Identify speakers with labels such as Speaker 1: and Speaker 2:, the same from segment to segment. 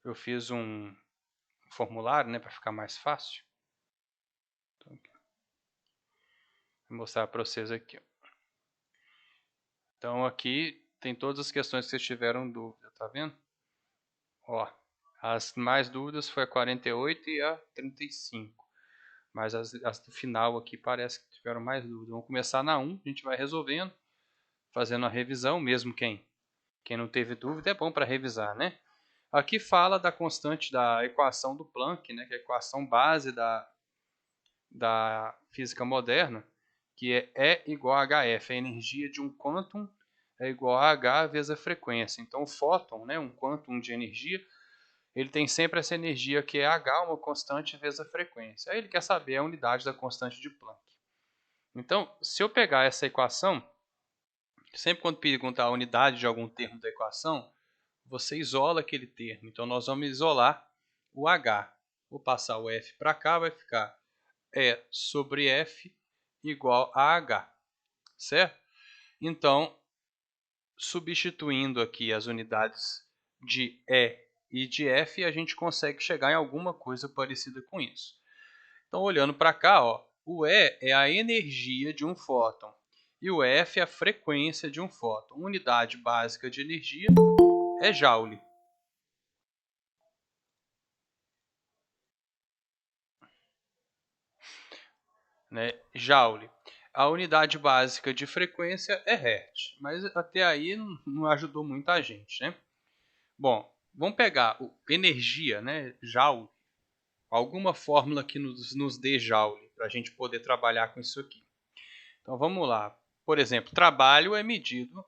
Speaker 1: Eu fiz um formulário, né, para ficar mais fácil. Então, vou mostrar para vocês aqui. Então aqui tem todas as questões que vocês tiveram dúvida, tá vendo? Ó, as mais dúvidas foi a 48 e a 35. Mas as do final aqui parece que tiveram mais dúvidas. Vamos começar na 1, a gente vai resolvendo, fazendo a revisão, mesmo quem não teve dúvida é bom para revisar, né? Aqui fala da constante da equação do Planck, né, que é a equação base da física moderna, que é E igual a hf, a energia de um quantum é igual a h vezes a frequência. Então o fóton, né, um quantum de energia, ele tem sempre essa energia que é h, uma constante, vezes a frequência. Aí ele quer saber a unidade da constante de Planck. Então, se eu pegar essa equação, sempre quando perguntar a unidade de algum termo da equação, você isola aquele termo. Então, nós vamos isolar o h. Vou passar o f para cá, vai ficar E sobre f igual a h, certo? Então, substituindo aqui as unidades de E e de F, a gente consegue chegar em alguma coisa parecida com isso. Então, olhando para cá, ó, o E é a energia de um fóton e o F é a frequência de um fóton. Unidade básica de energia é Joule. Né? Joule. A unidade básica de frequência é Hertz, mas até aí não ajudou muita gente, né? Bom, vamos pegar energia, né? Joule, alguma fórmula que nos dê Joule, para a gente poder trabalhar com isso aqui. Então vamos lá. Por exemplo, trabalho é medido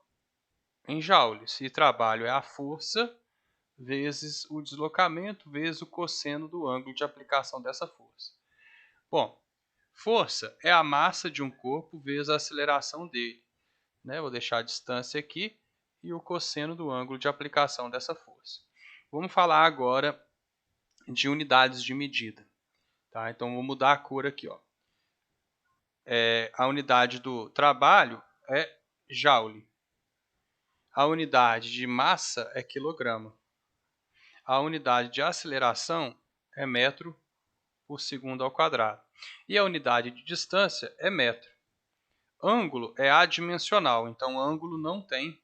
Speaker 1: em Joule. Se trabalho é a força vezes o deslocamento vezes o cosseno do ângulo de aplicação dessa força. Bom, força é a massa de um corpo vezes a aceleração dele. Né? Vou deixar a distância aqui e o cosseno do ângulo de aplicação dessa força. Vamos falar agora de unidades de medida. Tá? Então, vou mudar a cor aqui. Ó. A unidade do trabalho é Joule. A unidade de massa é quilograma. A unidade de aceleração é metro por segundo ao quadrado. E a unidade de distância é metro. Ângulo é adimensional, então ângulo não tem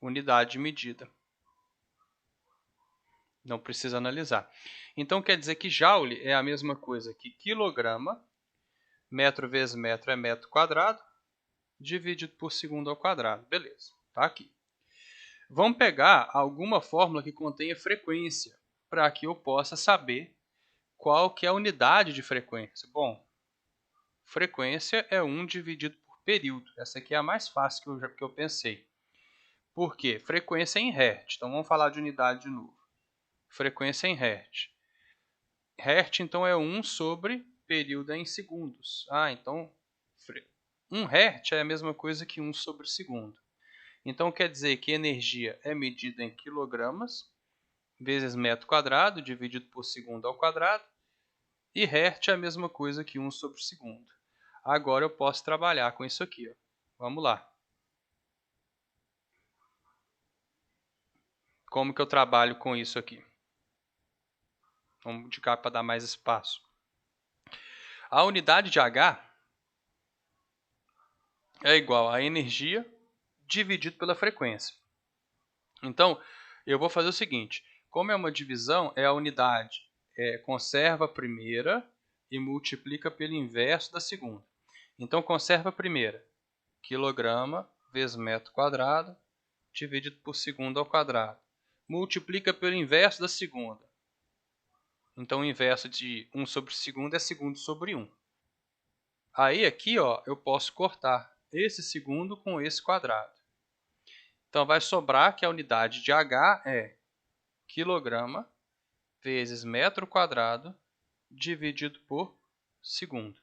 Speaker 1: unidade de medida. Não precisa analisar. Então quer dizer que Joule é a mesma coisa que quilograma, metro vezes metro é metro quadrado, dividido por segundo ao quadrado. Beleza, tá aqui. Vamos pegar alguma fórmula que contenha frequência, para que eu possa saber qual que é a unidade de frequência. Bom, frequência é 1 dividido por período. Essa aqui é a mais fácil que eu pensei. Por quê? Frequência em Hertz. Então vamos falar de unidade de novo. Frequência em Hertz. Hertz, então, é 1 sobre período em segundos. Então 1 Hertz é a mesma coisa que 1 sobre segundo. Então quer dizer que energia é medida em quilogramas vezes metro quadrado dividido por segundo ao quadrado. E Hertz é a mesma coisa que 1 sobre segundo. Agora eu posso trabalhar com isso aqui. Ó. Vamos lá. Como que eu trabalho com isso aqui? Vamos de cá para dar mais espaço. A unidade de H é igual a energia dividido pela frequência. Então, eu vou fazer o seguinte. Como é uma divisão, é a unidade. Conserva a primeira e multiplica pelo inverso da segunda. Então, conserva a primeira. Quilograma vezes metro quadrado dividido por segundo ao quadrado. Multiplica pelo inverso da segunda. Então, o inverso de 1 sobre segundo é segundo sobre 1. Aí, aqui, ó, eu posso cortar esse segundo com esse quadrado. Então, vai sobrar que a unidade de H é quilograma vezes metro quadrado dividido por segundo.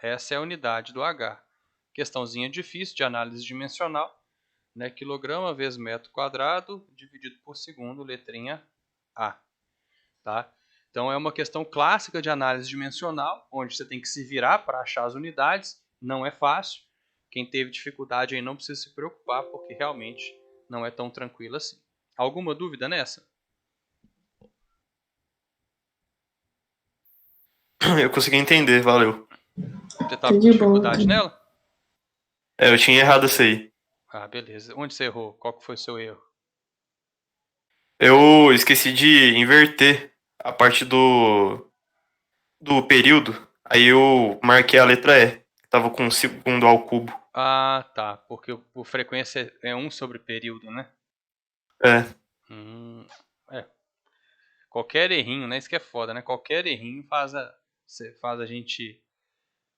Speaker 1: Essa é a unidade do H. Questãozinha difícil de análise dimensional. Né? Quilograma vezes metro quadrado dividido por segundo, letrinha A. Tá? Então, é uma questão clássica de análise dimensional, onde você tem que se virar para achar as unidades. Não é fácil, Quem teve dificuldade aí não precisa se preocupar, porque realmente não é tão tranquilo assim. Alguma dúvida nessa?
Speaker 2: Eu consegui entender, valeu.
Speaker 1: Você estava
Speaker 3: Tudo
Speaker 1: com
Speaker 3: de boa,
Speaker 1: dificuldade
Speaker 3: cara.
Speaker 1: nela?
Speaker 2: Eu tinha errado isso aí.
Speaker 1: Ah, beleza. Onde você errou? Qual que foi o seu erro?
Speaker 2: Eu esqueci de inverter a parte do período. Aí eu marquei a letra E, que tava com um segundo ao cubo.
Speaker 1: Ah, tá. Porque o frequência é 1 sobre período, né?
Speaker 2: É,
Speaker 1: É. Qualquer errinho, né? Isso que é foda, né? Qualquer errinho faz a gente...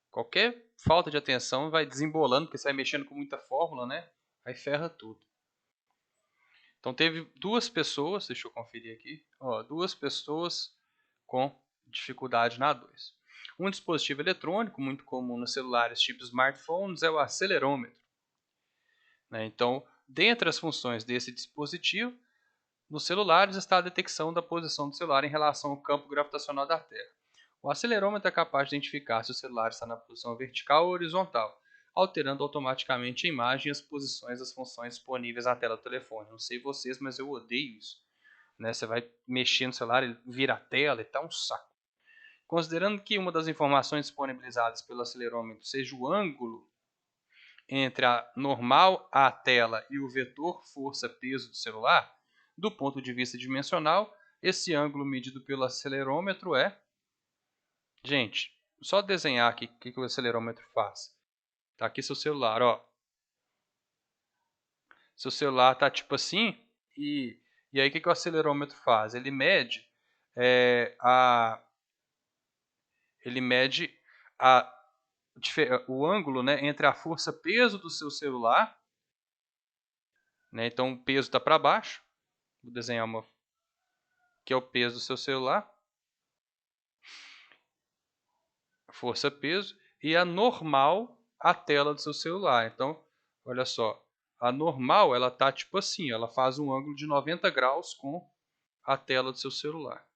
Speaker 1: Qualquer falta de atenção vai desembolando, porque você vai mexendo com muita fórmula, né? Aí ferra tudo. Então teve duas pessoas, deixa eu conferir aqui, ó, duas pessoas com dificuldade na 2. Um dispositivo eletrônico, muito comum nos celulares tipo smartphones, é o acelerômetro. Né? Então, dentre as funções desse dispositivo, nos celulares está a detecção da posição do celular em relação ao campo gravitacional da Terra. O acelerômetro é capaz de identificar se o celular está na posição vertical ou horizontal, alterando automaticamente a imagem e as posições das funções disponíveis na tela do telefone. Não sei vocês, mas eu odeio isso. Né? Você vai mexer no celular, ele vira a tela e tá um saco. Considerando que uma das informações disponibilizadas pelo acelerômetro seja o ângulo entre a normal à tela e o vetor força-peso do celular, do ponto de vista dimensional, esse ângulo medido pelo acelerômetro é... Gente, só desenhar aqui o que o acelerômetro faz. Tá aqui seu celular, ó. Seu celular tá tipo assim, e aí o que o acelerômetro faz? É, a, ele mede a, o ângulo, né, entre a força-peso do seu celular, né, então o peso está para baixo, vou desenhar uma que é o peso do seu celular, força-peso, e a normal a tela do seu celular. Então, olha só, a normal ela tá tipo assim, ela faz um ângulo de 90 graus com a tela do seu celular.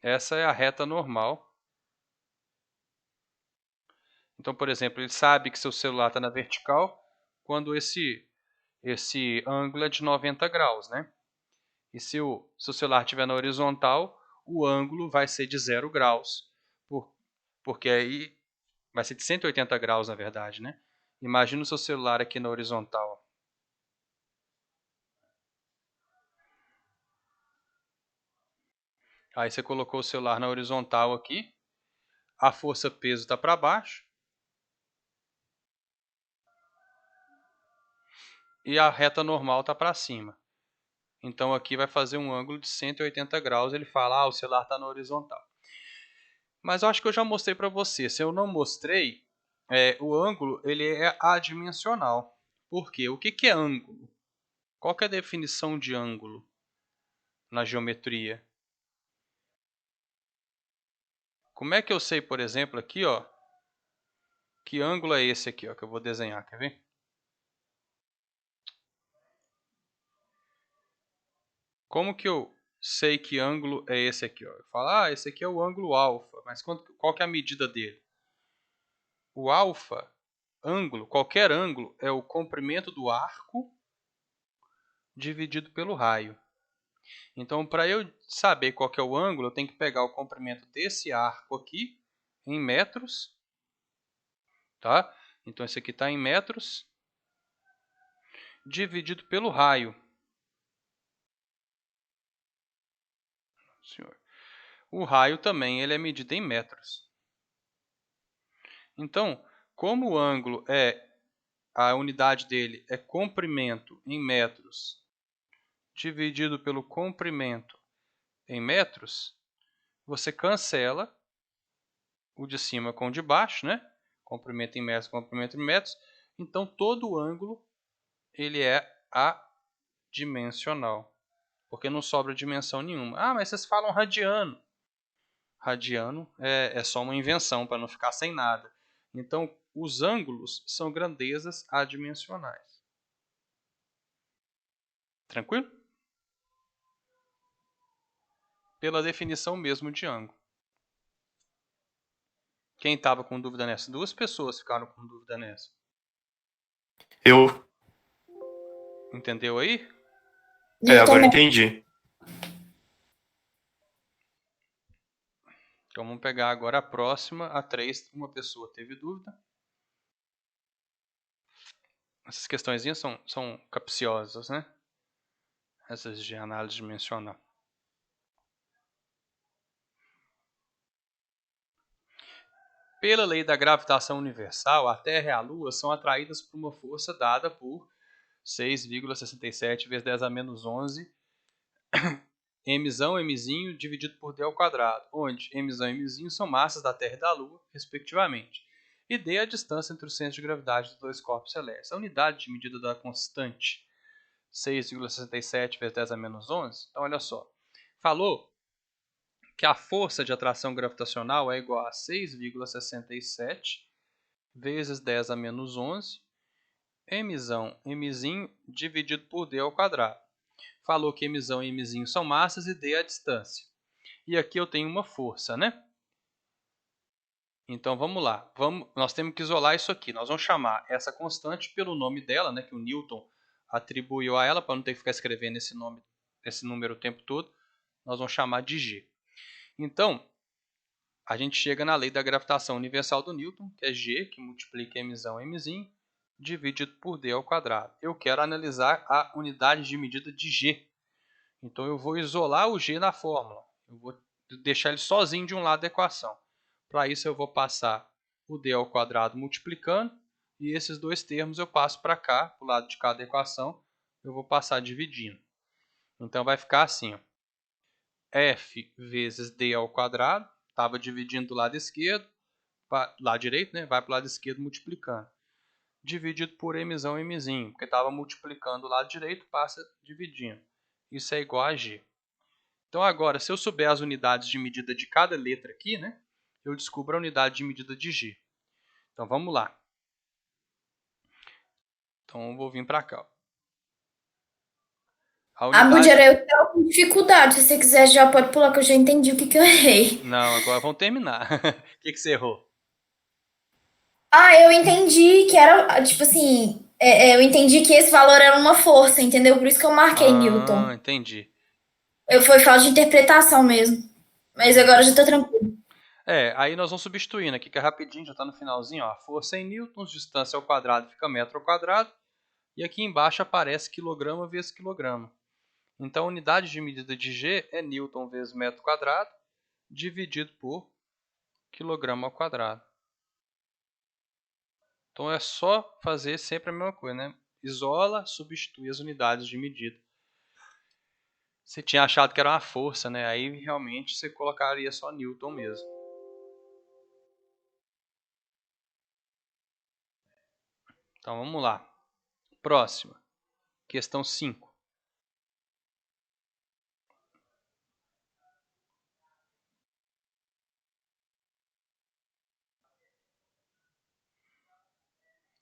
Speaker 1: Essa é a reta normal. Então, por exemplo, ele sabe que seu celular está na vertical quando esse ângulo é de 90 graus, né? E se o seu celular estiver na horizontal, o ângulo vai ser de 0 graus, porque aí vai ser de 180 graus, na verdade, né? Imagina o seu celular aqui na horizontal. Aí você colocou o celular na horizontal aqui, a força-peso está para baixo, e a reta normal está para cima. Então aqui vai fazer um ângulo de 180 graus, ele fala, ah, o celular está na horizontal. Mas eu acho que eu já mostrei para você. Se eu não mostrei, o ângulo ele é adimensional. Por quê? O que é ângulo? Qual que é a definição de ângulo na geometria? Como é que eu sei, por exemplo, aqui, ó, que ângulo é esse aqui, ó, que eu vou desenhar, quer ver? Como que eu sei que ângulo é esse aqui, ó? Eu falo, ah, esse aqui é o ângulo alfa, mas qual que é a medida dele? O alfa, ângulo, qualquer ângulo, é o comprimento do arco dividido pelo raio. Então, para eu saber qual que é o ângulo, eu tenho que pegar o comprimento desse arco aqui em metros, tá? Então, esse aqui está em metros, dividido pelo raio. Senhor. O raio também ele é medido em metros. Então, como o ângulo a unidade dele é comprimento em metros, dividido pelo comprimento em metros, você cancela o de cima com o de baixo, né? Comprimento em metros, comprimento em metros. Então, todo o ângulo ele é adimensional, porque não sobra dimensão nenhuma. Ah, mas vocês falam radiano. Radiano é só uma invenção para não ficar sem nada. Então, os ângulos são grandezas adimensionais. Tranquilo? pela definição mesmo de ângulo. Quem estava com dúvida nessa? 2 pessoas ficaram com dúvida nessa.
Speaker 2: Eu.
Speaker 1: Entendeu aí?
Speaker 2: Agora eu entendi.
Speaker 1: Então vamos pegar agora a próxima, a 3, uma pessoa teve dúvida. Essas questõezinhas são capciosas, né? Essas de análise dimensional. Pela lei da gravitação universal, a Terra e a Lua são atraídas por uma força dada por 6,67 vezes 10 a menos 11 mzão, mzinho dividido por d ao quadrado, onde mzão e mzinho são massas da Terra e da Lua, respectivamente, e d é a distância entre os centros de gravidade dos dois corpos celestes. A unidade de medida da constante 6,67 vezes 10 a menos 11, então olha só, falou que a força de atração gravitacional é igual a 6,67 vezes 10 a menos 11 mzão, mzinho dividido por d ao quadrado. Falou que mzão e mzinho são massas e d é a distância. E aqui eu tenho uma força, né? Então vamos lá. Nós temos que isolar isso aqui. Nós vamos chamar essa constante pelo nome dela, né, que o Newton atribuiu a ela, para não ter que ficar escrevendo esse número o tempo todo. Nós vamos chamar de g. Então, a gente chega na lei da gravitação universal do Newton, que é g, que multiplica mzão e mzinho, dividido por d ao quadrado. Eu quero analisar a unidade de medida de g. Então eu vou isolar o g na fórmula. Eu vou deixar ele sozinho de um lado da equação. Para isso eu vou passar o d ao quadrado multiplicando, e esses dois termos eu passo para cá, para o lado de cada equação, eu vou passar dividindo. Então vai ficar assim, ó. F vezes d ao quadrado, estava dividindo do lado esquerdo, lado direito, né? Vai para o lado esquerdo multiplicando. Dividido por mzão e mzinho, porque estava multiplicando o lado direito, passa dividindo. Isso é igual a g. Então agora, se eu souber as unidades de medida de cada letra aqui, né, eu descubro a unidade de medida de g. Então vamos lá. Então eu vou vir para cá. A unidade...
Speaker 3: Budiara, eu estou com dificuldade. Se você quiser, já pode pular, que eu já entendi o que eu errei.
Speaker 1: Não, agora vamos terminar. O que você errou?
Speaker 3: Eu entendi que era, tipo assim, eu entendi que esse valor era uma força, entendeu? Por isso que eu marquei Newton.
Speaker 1: Entendi.
Speaker 3: Foi falta de interpretação mesmo. Mas agora já tô tranquilo.
Speaker 1: Aí nós vamos substituindo aqui, que é rapidinho, já está no finalzinho. Ó. Força em newtons, distância ao quadrado fica metro ao quadrado. E aqui embaixo aparece quilograma vezes quilograma. Então a unidade de medida de G é newton vezes metro quadrado, dividido por quilograma ao quadrado. Então é só fazer sempre a mesma coisa, né? Isola, substitui as unidades de medida. Você tinha achado que era uma força, né? Aí realmente você colocaria só newton mesmo. Então vamos lá. Próxima. Questão 5.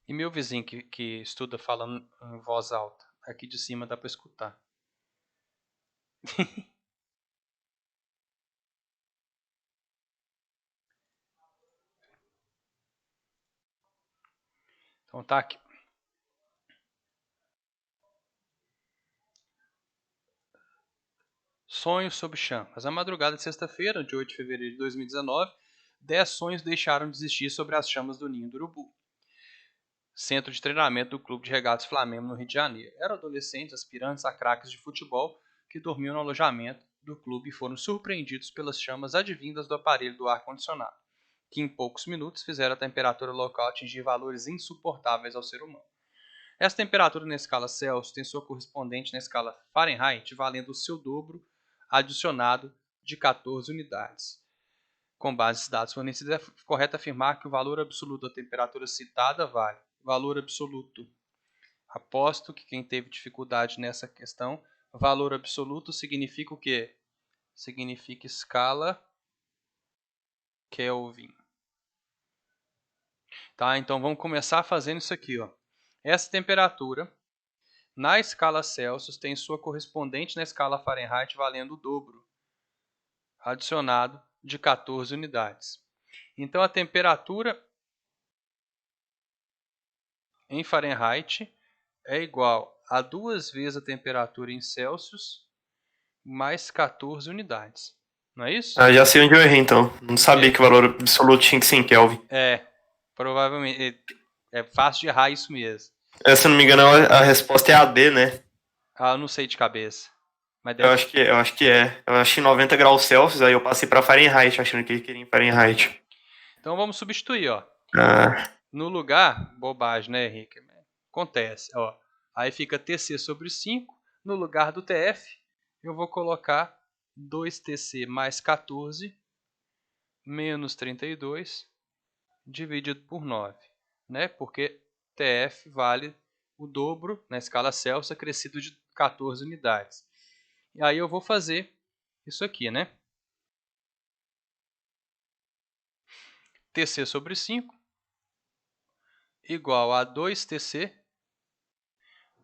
Speaker 1: E meu vizinho que estuda falando em voz alta, aqui de cima dá para escutar. Então tá aqui. Sonhos sob chamas. Na madrugada de sexta-feira, de 8 de fevereiro de 2019, 10 sonhos deixaram de existir sobre as chamas do Ninho do Urubu, centro de treinamento do Clube de Regatas Flamengo no Rio de Janeiro. Eram adolescentes aspirantes a craques de futebol que dormiam no alojamento do clube e foram surpreendidos pelas chamas advindas do aparelho do ar-condicionado, que em poucos minutos fizeram a temperatura local atingir valores insuportáveis ao ser humano. Essa temperatura na escala Celsius tem sua correspondente na escala Fahrenheit, valendo o seu dobro adicionado de 14 unidades. Com base nesses dados fornecidos, é correto afirmar que o valor absoluto da temperatura citada vale. Valor absoluto. Aposto que quem teve dificuldade nessa questão, valor absoluto significa o quê? Significa escala Kelvin. Tá, então vamos começar fazendo isso aqui, ó. Essa temperatura na escala Celsius tem sua correspondente na escala Fahrenheit valendo o dobro. adicionado de 14 unidades. Então a temperatura em Fahrenheit é igual a 2 vezes a temperatura em Celsius mais 14 unidades. Não é isso?
Speaker 2: Ah, já sei onde eu errei então. Não sabia que o valor absoluto tinha que ser em Kelvin.
Speaker 1: Provavelmente. É fácil de errar isso mesmo.
Speaker 2: Se eu não me engano, a resposta é AD, né?
Speaker 1: Eu não sei de cabeça. Mas
Speaker 2: Eu acho que é. Eu achei 90 graus Celsius, aí eu passei pra Fahrenheit, achando que ele queria em Fahrenheit.
Speaker 1: Então vamos substituir, ó.
Speaker 2: Ah,
Speaker 1: No lugar, bobagem, né, Henrique? Acontece, ó. Aí fica TC sobre 5. No lugar do TF, eu vou colocar 2TC mais 14 menos 32 dividido por 9, né? Porque TF vale o dobro na escala Celsius acrescido de 14 unidades. E aí eu vou fazer isso aqui, né? TC sobre 5 igual a 2TC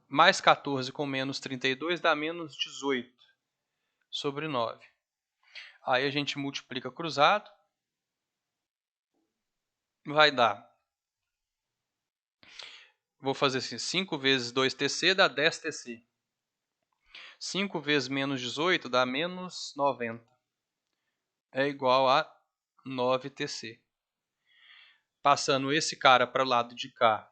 Speaker 1: mais 14 com menos 32 dá menos 18 sobre 9. Aí a gente multiplica cruzado. Vai dar. Vou fazer assim, 5 vezes 2TC dá 10TC. 5 vezes menos 18 dá menos 90. É igual a 9TC. Passando esse cara para o lado de cá,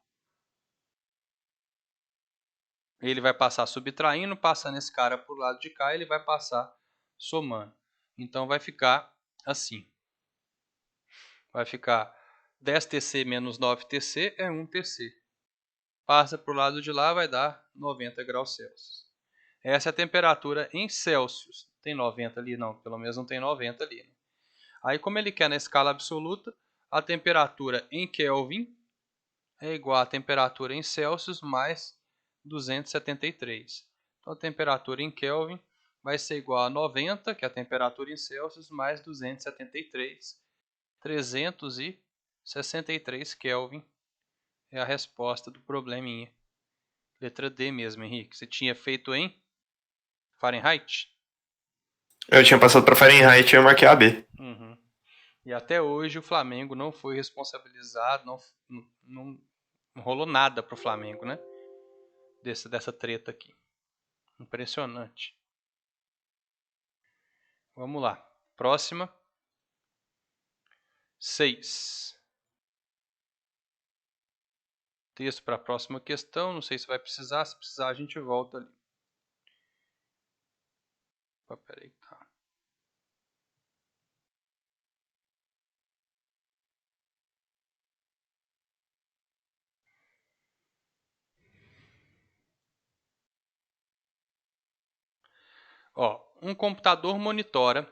Speaker 1: ele vai passar subtraindo. Passando esse cara para o lado de cá, ele vai passar somando. Então vai ficar assim. Vai ficar 10TC menos 9TC é 1TC. Passa para o lado de lá, vai dar 90 graus Celsius. Essa é a temperatura em Celsius. Tem 90 ali? Não, pelo menos não tem 90 ali. Né? Aí, como ele quer na escala absoluta, a temperatura em Kelvin é igual à temperatura em Celsius mais 273. Então, a temperatura em Kelvin vai ser igual a 90, que é a temperatura em Celsius, mais 273. 363 Kelvin é a resposta do probleminha. Letra D mesmo, Henrique. Você tinha feito em Fahrenheit?
Speaker 2: eu tinha passado pra Fahrenheit e eu marquei AB.
Speaker 1: Uhum. E até hoje o Flamengo não foi responsabilizado, não rolou nada pro Flamengo, né? Dessa treta aqui. Impressionante. Vamos lá. Próxima. 6. Texto para a próxima questão. Não sei se vai precisar. Se precisar, a gente volta ali. Peraí, tá. Ó, um computador monitora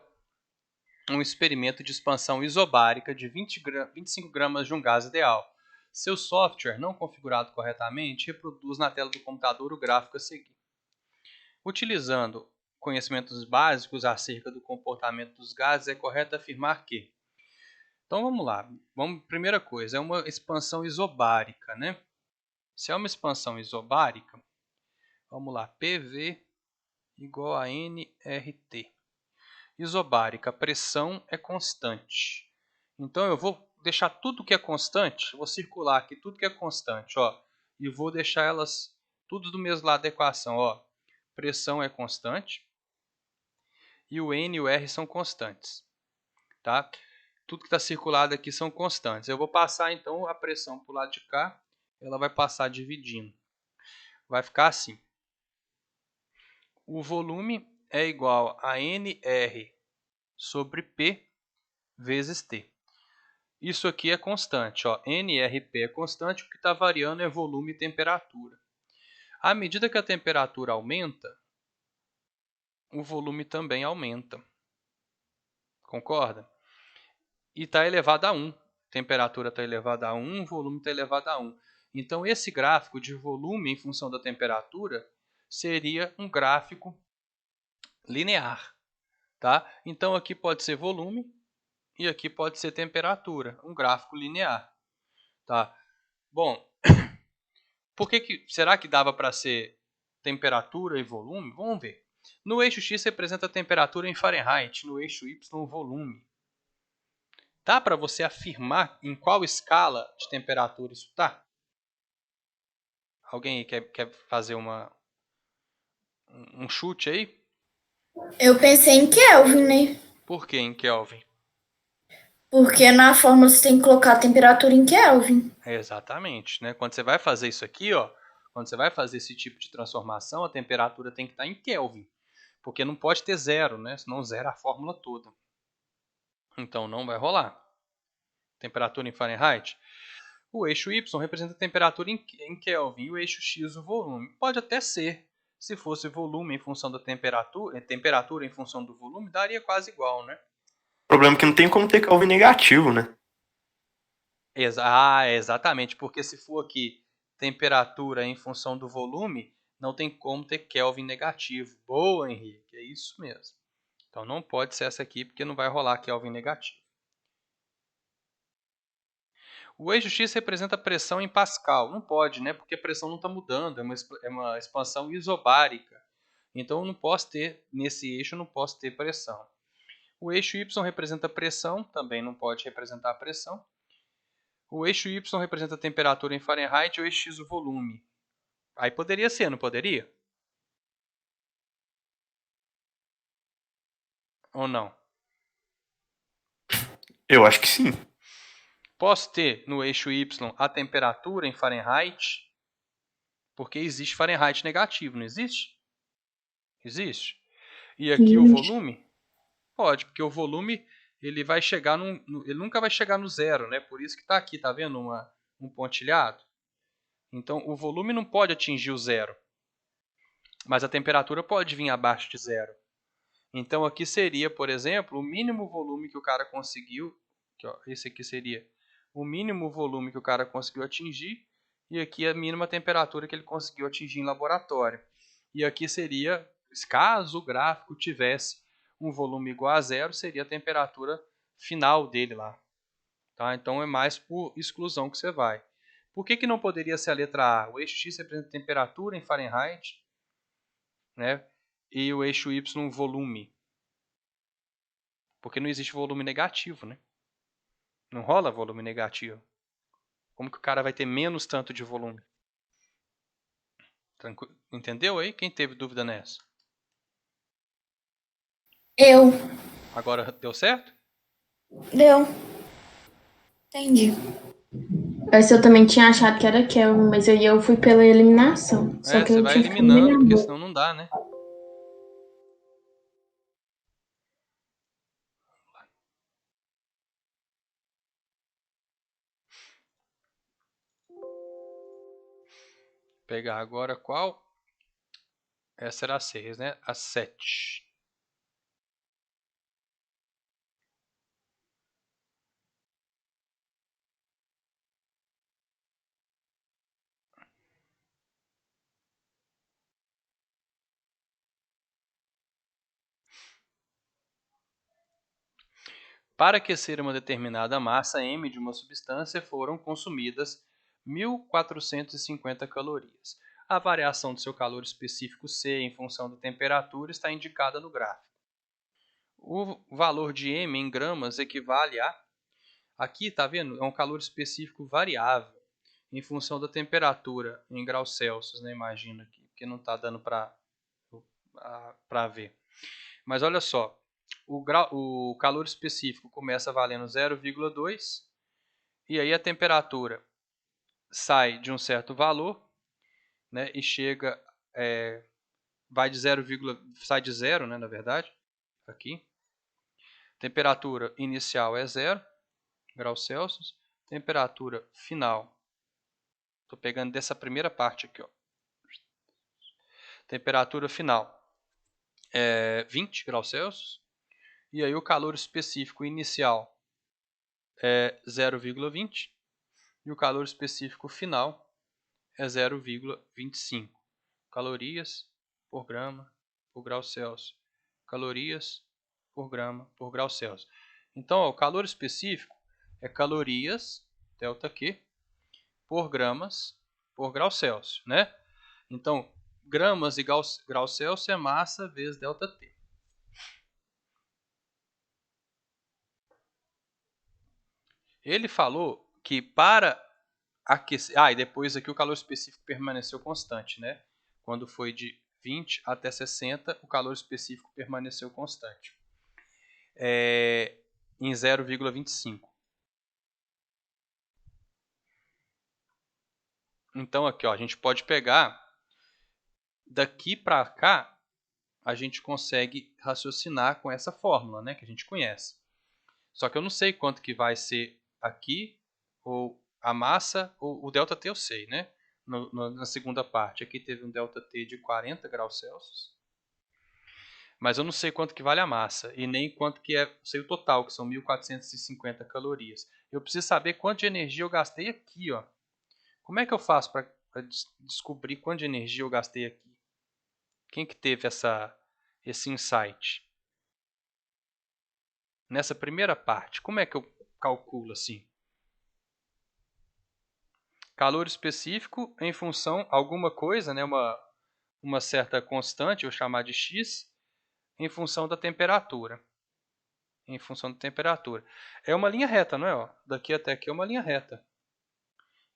Speaker 1: um experimento de expansão isobárica de 25 gramas de um gás ideal. Seu software, não configurado corretamente, reproduz na tela do computador o gráfico a seguir. Utilizando conhecimentos básicos acerca do comportamento dos gases, é correto afirmar que... Então vamos lá. Primeira coisa, é uma expansão isobárica, né? Se é uma expansão isobárica, vamos lá, PV igual a nRT. Isobárica, a pressão é constante. Então eu vou deixar tudo que é constante, vou circular aqui tudo que é constante, ó, e vou deixar elas tudo do mesmo lado da equação, ó. Pressão é constante e o N e o R são constantes, tá? Tudo que está circulado aqui são constantes. Eu vou passar então a pressão para o lado de cá, ela vai passar dividindo. Vai ficar assim. O volume é igual a NR sobre P vezes T. Isso aqui é constante, ó. nRP é constante, o que está variando é volume e temperatura. À medida que a temperatura aumenta, o volume também aumenta. Concorda? E está elevado a 1. A temperatura está elevada a 1, o volume está elevado a 1. Então, esse gráfico de volume em função da temperatura seria um gráfico linear. Tá? Então, aqui pode ser volume e aqui pode ser temperatura, um gráfico linear. Tá? Bom, será que dava para ser temperatura e volume? Vamos ver. No eixo X representa a temperatura em Fahrenheit, no eixo Y o volume. Dá para você afirmar em qual escala de temperatura isso está? Alguém quer fazer um chute aí?
Speaker 3: Eu pensei em Kelvin, né?
Speaker 1: Por que em Kelvin?
Speaker 3: Porque na fórmula você tem que colocar a temperatura em Kelvin.
Speaker 1: Exatamente, né? Quando você vai fazer isso aqui, ó, quando você vai fazer esse tipo de transformação, a temperatura tem que estar em Kelvin, porque não pode ter zero, né? Senão zera a fórmula toda. Então não vai rolar. Temperatura em Fahrenheit. O eixo Y representa a temperatura em Kelvin e o eixo X o volume. Pode até ser. Se fosse volume em função da temperatura em função do volume, daria quase igual, né?
Speaker 2: O problema é que não tem como ter Kelvin negativo, né?
Speaker 1: Exatamente, porque se for aqui temperatura em função do volume, não tem como ter Kelvin negativo. Boa, Henrique, é isso mesmo. Então não pode ser essa aqui, porque não vai rolar Kelvin negativo. O eixo X representa a pressão em Pascal. Não pode, né? Porque a pressão não está mudando, é uma expansão isobárica. Então eu não posso ter, nesse eixo eu não posso ter pressão. O eixo Y representa a pressão, também não pode representar a pressão. O eixo Y representa a temperatura em Fahrenheit e o eixo X o volume. Aí poderia ser, não poderia? Ou não?
Speaker 2: Eu acho que sim.
Speaker 1: Posso ter no eixo Y a temperatura em Fahrenheit, porque existe Fahrenheit negativo, não existe? Existe. E aqui o volume? Pode, porque o volume ele vai chegar ele nunca vai chegar no zero, né? Por isso que está aqui, tá vendo um pontilhado? Então o volume não pode atingir o zero, mas a temperatura pode vir abaixo de zero. Então aqui seria, por exemplo, o mínimo volume que o cara conseguiu. Aqui, ó, esse aqui seria o mínimo volume que o cara conseguiu atingir e aqui a mínima temperatura que ele conseguiu atingir em laboratório. E aqui seria, caso o gráfico tivesse um volume igual a zero, seria a temperatura final dele lá. Tá? Então é mais por exclusão que você vai. Por que não poderia ser a letra A? O eixo X representa a temperatura em Fahrenheit, né? E o eixo Y volume. Porque não existe volume negativo, né? Não rola volume negativo. Como que o cara vai ter menos tanto de volume? Entendeu aí? Quem teve dúvida nessa?
Speaker 3: Eu.
Speaker 1: Agora deu certo?
Speaker 3: Deu. Entendi.
Speaker 4: Essa eu também tinha achado que era Kelvin, mas aí eu fui pela eliminação. Só que
Speaker 1: Você
Speaker 4: eu
Speaker 1: vai
Speaker 4: tinha ficado
Speaker 1: eliminando, porque
Speaker 4: melhor.
Speaker 1: senão não dá, né? Pegar agora qual? Essa era a 6, né? A 7. Para aquecer uma determinada massa m de uma substância foram consumidas 1.450 calorias. A variação do seu calor específico C em função da temperatura está indicada no gráfico. O valor de m em gramas equivale a... Aqui, tá vendo? É um calor específico variável em função da temperatura em graus Celsius, né? Imagina aqui, porque não está dando para ver. Mas olha só, o calor específico começa valendo 0,2 e aí a temperatura sai de um certo valor, né, e chega, vai de 0, sai de 0, né, na verdade, aqui. Temperatura inicial é 0 graus Celsius, temperatura final, estou pegando dessa primeira parte aqui, ó. Temperatura final é 20 graus Celsius, e aí o calor específico inicial é 0,20 e o calor específico final é 0,25 calorias por grama por grau Celsius. Calorias por grama por grau Celsius. Então, ó, o calor específico é calorias, ΔQ, por gramas por grau Celsius, né? Então, gramas e graus Celsius é massa vezes ΔT. Ele falou que para aquecer... e depois aqui o calor específico permaneceu constante, né? Quando foi de 20 até 60, o calor específico permaneceu constante. Em 0,25. Então aqui, ó, a gente pode pegar daqui para cá, a gente consegue raciocinar com essa fórmula, né, que a gente conhece. Só que eu não sei quanto que vai ser aqui, ou a massa, ou o ΔT eu sei, né? Na segunda parte, aqui teve um ΔT de 40 graus Celsius. Mas eu não sei quanto que vale a massa, e nem quanto que é, sei o total, que são 1.450 calorias. Eu preciso saber quanto de energia eu gastei aqui, ó. Como é que eu faço para descobrir quanto de energia eu gastei aqui? Quem que teve esse insight? Nessa primeira parte, como é que eu calculo assim? Calor específico em função alguma coisa, né, uma certa constante, eu vou chamar de x, em função da temperatura. Em função da temperatura. É uma linha reta, não é? Ó? Daqui até aqui é uma linha reta.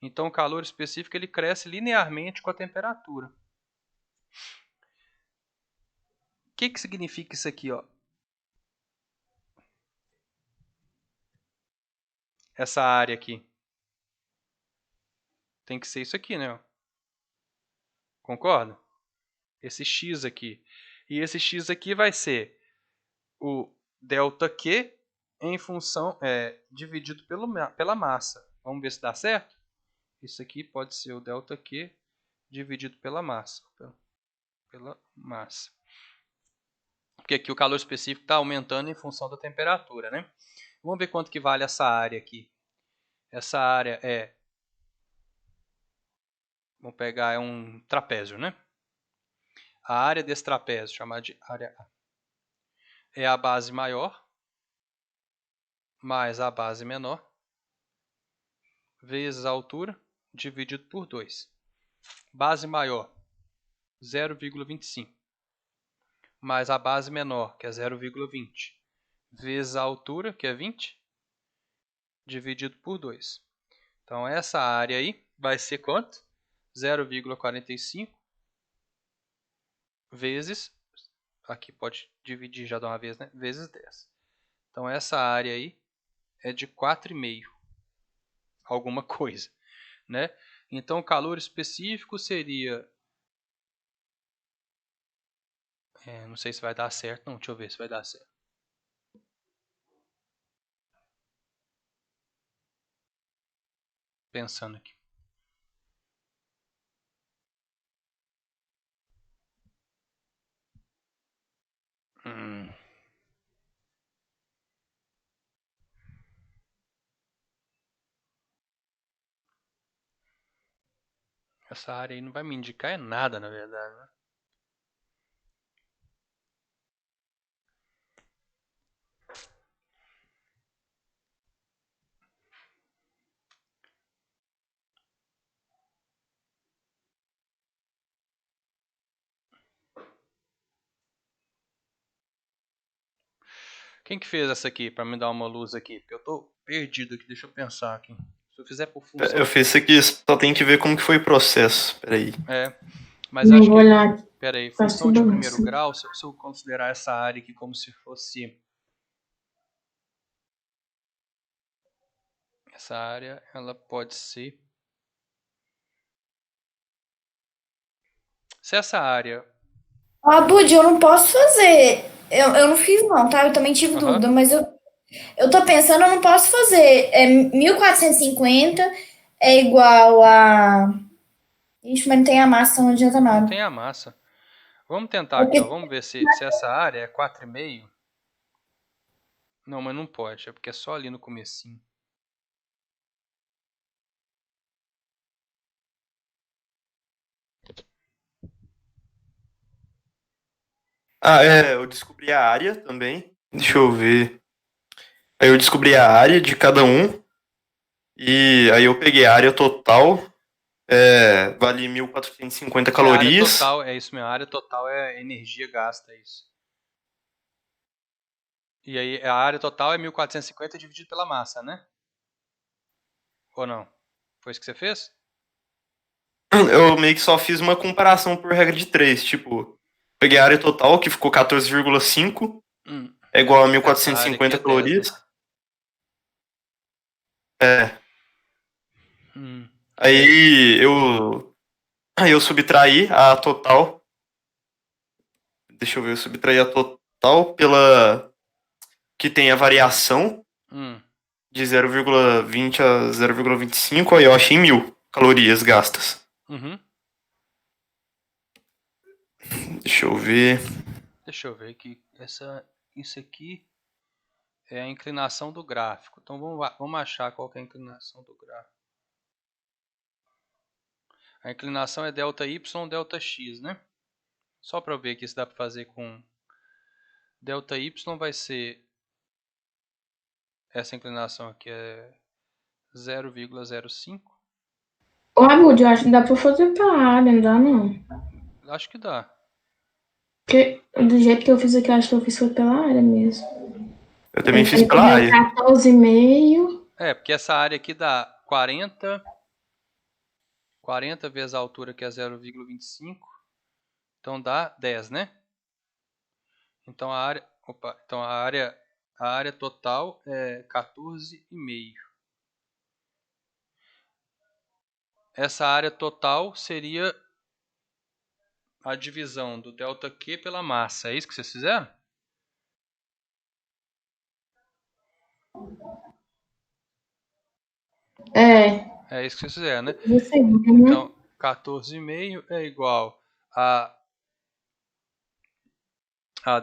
Speaker 1: Então o calor específico ele cresce linearmente com a temperatura. O que significa isso aqui, ó? Essa área aqui. Tem que ser isso aqui, né? Concorda? Esse x aqui. E esse x aqui vai ser o ΔQ em função, dividido pela massa. Vamos ver se dá certo? Isso aqui pode ser o ΔQ dividido pela massa. Pela massa. Porque aqui o calor específico está aumentando em função da temperatura, né? Vamos ver quanto que vale essa área aqui. Essa área vamos pegar um trapézio, né? A área desse trapézio, chamada de área A, é a base maior mais a base menor vezes a altura dividido por 2. Base maior, 0,25. Mais a base menor, que é 0,20. Vezes a altura, que é 20. Dividido por 2. Então, essa área aí vai ser quanto? 0,45 vezes... Aqui pode dividir já de uma vez, né? Vezes 10. Então, essa área aí é de 4,5. Alguma coisa, né? Então, o calor específico seria... não sei se vai dar certo. Não, deixa eu ver se vai dar certo. Pensando aqui. Essa área aí não vai me indicar nada, na verdade, né? Quem que fez essa aqui para me dar uma luz aqui? Porque eu tô perdido aqui, deixa eu pensar aqui. Se eu fizer por função...
Speaker 2: Eu fiz isso aqui, só tem que ver como que foi o processo. Peraí.
Speaker 1: Mas
Speaker 4: Não
Speaker 1: acho
Speaker 4: vou
Speaker 1: que...
Speaker 4: olhar.
Speaker 1: Peraí, função de primeiro grau, se eu considerar essa área aqui como se fosse... Essa área, ela pode ser... Se essa área...
Speaker 3: Bud, eu não posso fazer. Eu não fiz não, tá? Eu também tive dúvida, mas eu tô pensando, eu não posso fazer. 1450 é igual a... Ixi, mas não tem a massa, não adianta nada.
Speaker 1: Não tem a massa. Vamos tentar aqui, ó. Vamos ver se essa área é 4,5. Não, mas não pode, é porque é só ali no comecinho.
Speaker 2: Eu descobri a área também. Deixa eu ver. Aí eu descobri a área de cada um. E aí eu peguei a área total. vale 1.450
Speaker 1: Que a área
Speaker 2: calorias.
Speaker 1: total, é isso mesmo, a área total é energia gasta, é isso. E aí a área total é 1450 dividido pela massa, né? Ou não? Foi isso que você fez?
Speaker 2: Eu meio que só fiz uma comparação por regra de 3. Tipo, peguei a área total, que ficou 14,5, é igual a
Speaker 1: Essa área aqui
Speaker 2: 1.450
Speaker 1: é 10, né?
Speaker 2: calorias. É.
Speaker 1: E aí?
Speaker 2: Aí eu subtraí a total. Deixa eu ver, eu subtraí a total pela que tem a variação
Speaker 1: Hum,
Speaker 2: de 0,20 a 0,25, aí eu achei 1.000 calorias gastas.
Speaker 1: uhum.
Speaker 2: Deixa eu ver.
Speaker 1: Deixa eu ver aqui. Isso aqui é a inclinação do gráfico. Então vamos achar qual que é a inclinação do gráfico. A inclinação é ΔY, ΔX, né? Só para eu ver aqui se dá para fazer com ΔY vai ser essa inclinação aqui é 0,05.
Speaker 4: Ô, Abud, eu acho que dá pra fazer pela área, não dá não.
Speaker 1: Acho que dá.
Speaker 4: Porque do jeito que eu fiz aqui, eu acho que eu fiz foi pela área mesmo.
Speaker 2: Eu também fiz
Speaker 4: Então
Speaker 2: pela
Speaker 4: deu
Speaker 2: área.
Speaker 4: 14,5.
Speaker 1: Porque essa área aqui dá 40 vezes a altura, que é 0,25. Então dá 10, né? Então a área total é 14,5. Essa área total seria a divisão do ΔQ pela massa. É isso que vocês fizeram? É isso que vocês fizeram, né? Então, 14,5 é igual a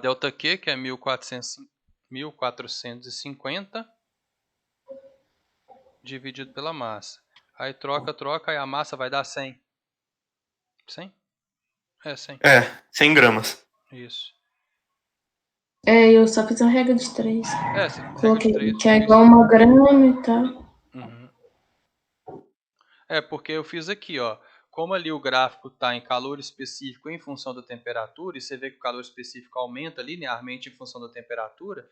Speaker 1: ΔQ, que é 1450, dividido pela massa. Aí troca, aí a massa vai dar 100. 100? 100.
Speaker 2: 100 gramas.
Speaker 1: Isso.
Speaker 4: Eu só fiz uma regra de 3.
Speaker 1: Regra de
Speaker 4: Coloquei
Speaker 1: 3
Speaker 4: que é
Speaker 1: foi
Speaker 4: igual
Speaker 1: isso.
Speaker 4: 1 grama e tal.
Speaker 1: Uhum. Porque eu fiz aqui, ó. Como ali o gráfico está em calor específico em função da temperatura, e você vê que o calor específico aumenta linearmente em função da temperatura,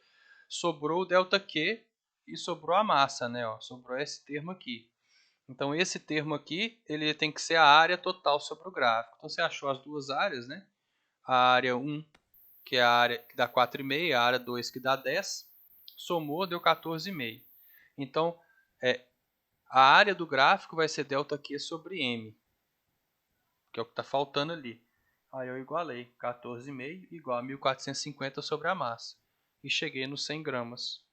Speaker 1: sobrou o ΔQ e sobrou a massa, né? Ó, sobrou esse termo aqui. Então esse termo aqui, ele tem que ser a área total sobre o gráfico. Então você achou as duas áreas, né? A área 1, que é a área que dá 4,5, a área 2 que dá 10, somou, deu 14,5. Então, a área do gráfico vai ser ΔQ sobre M, que é o que está faltando ali. Aí eu igualei 14,5 igual a 1450 sobre a massa. E cheguei nos 100 gramas.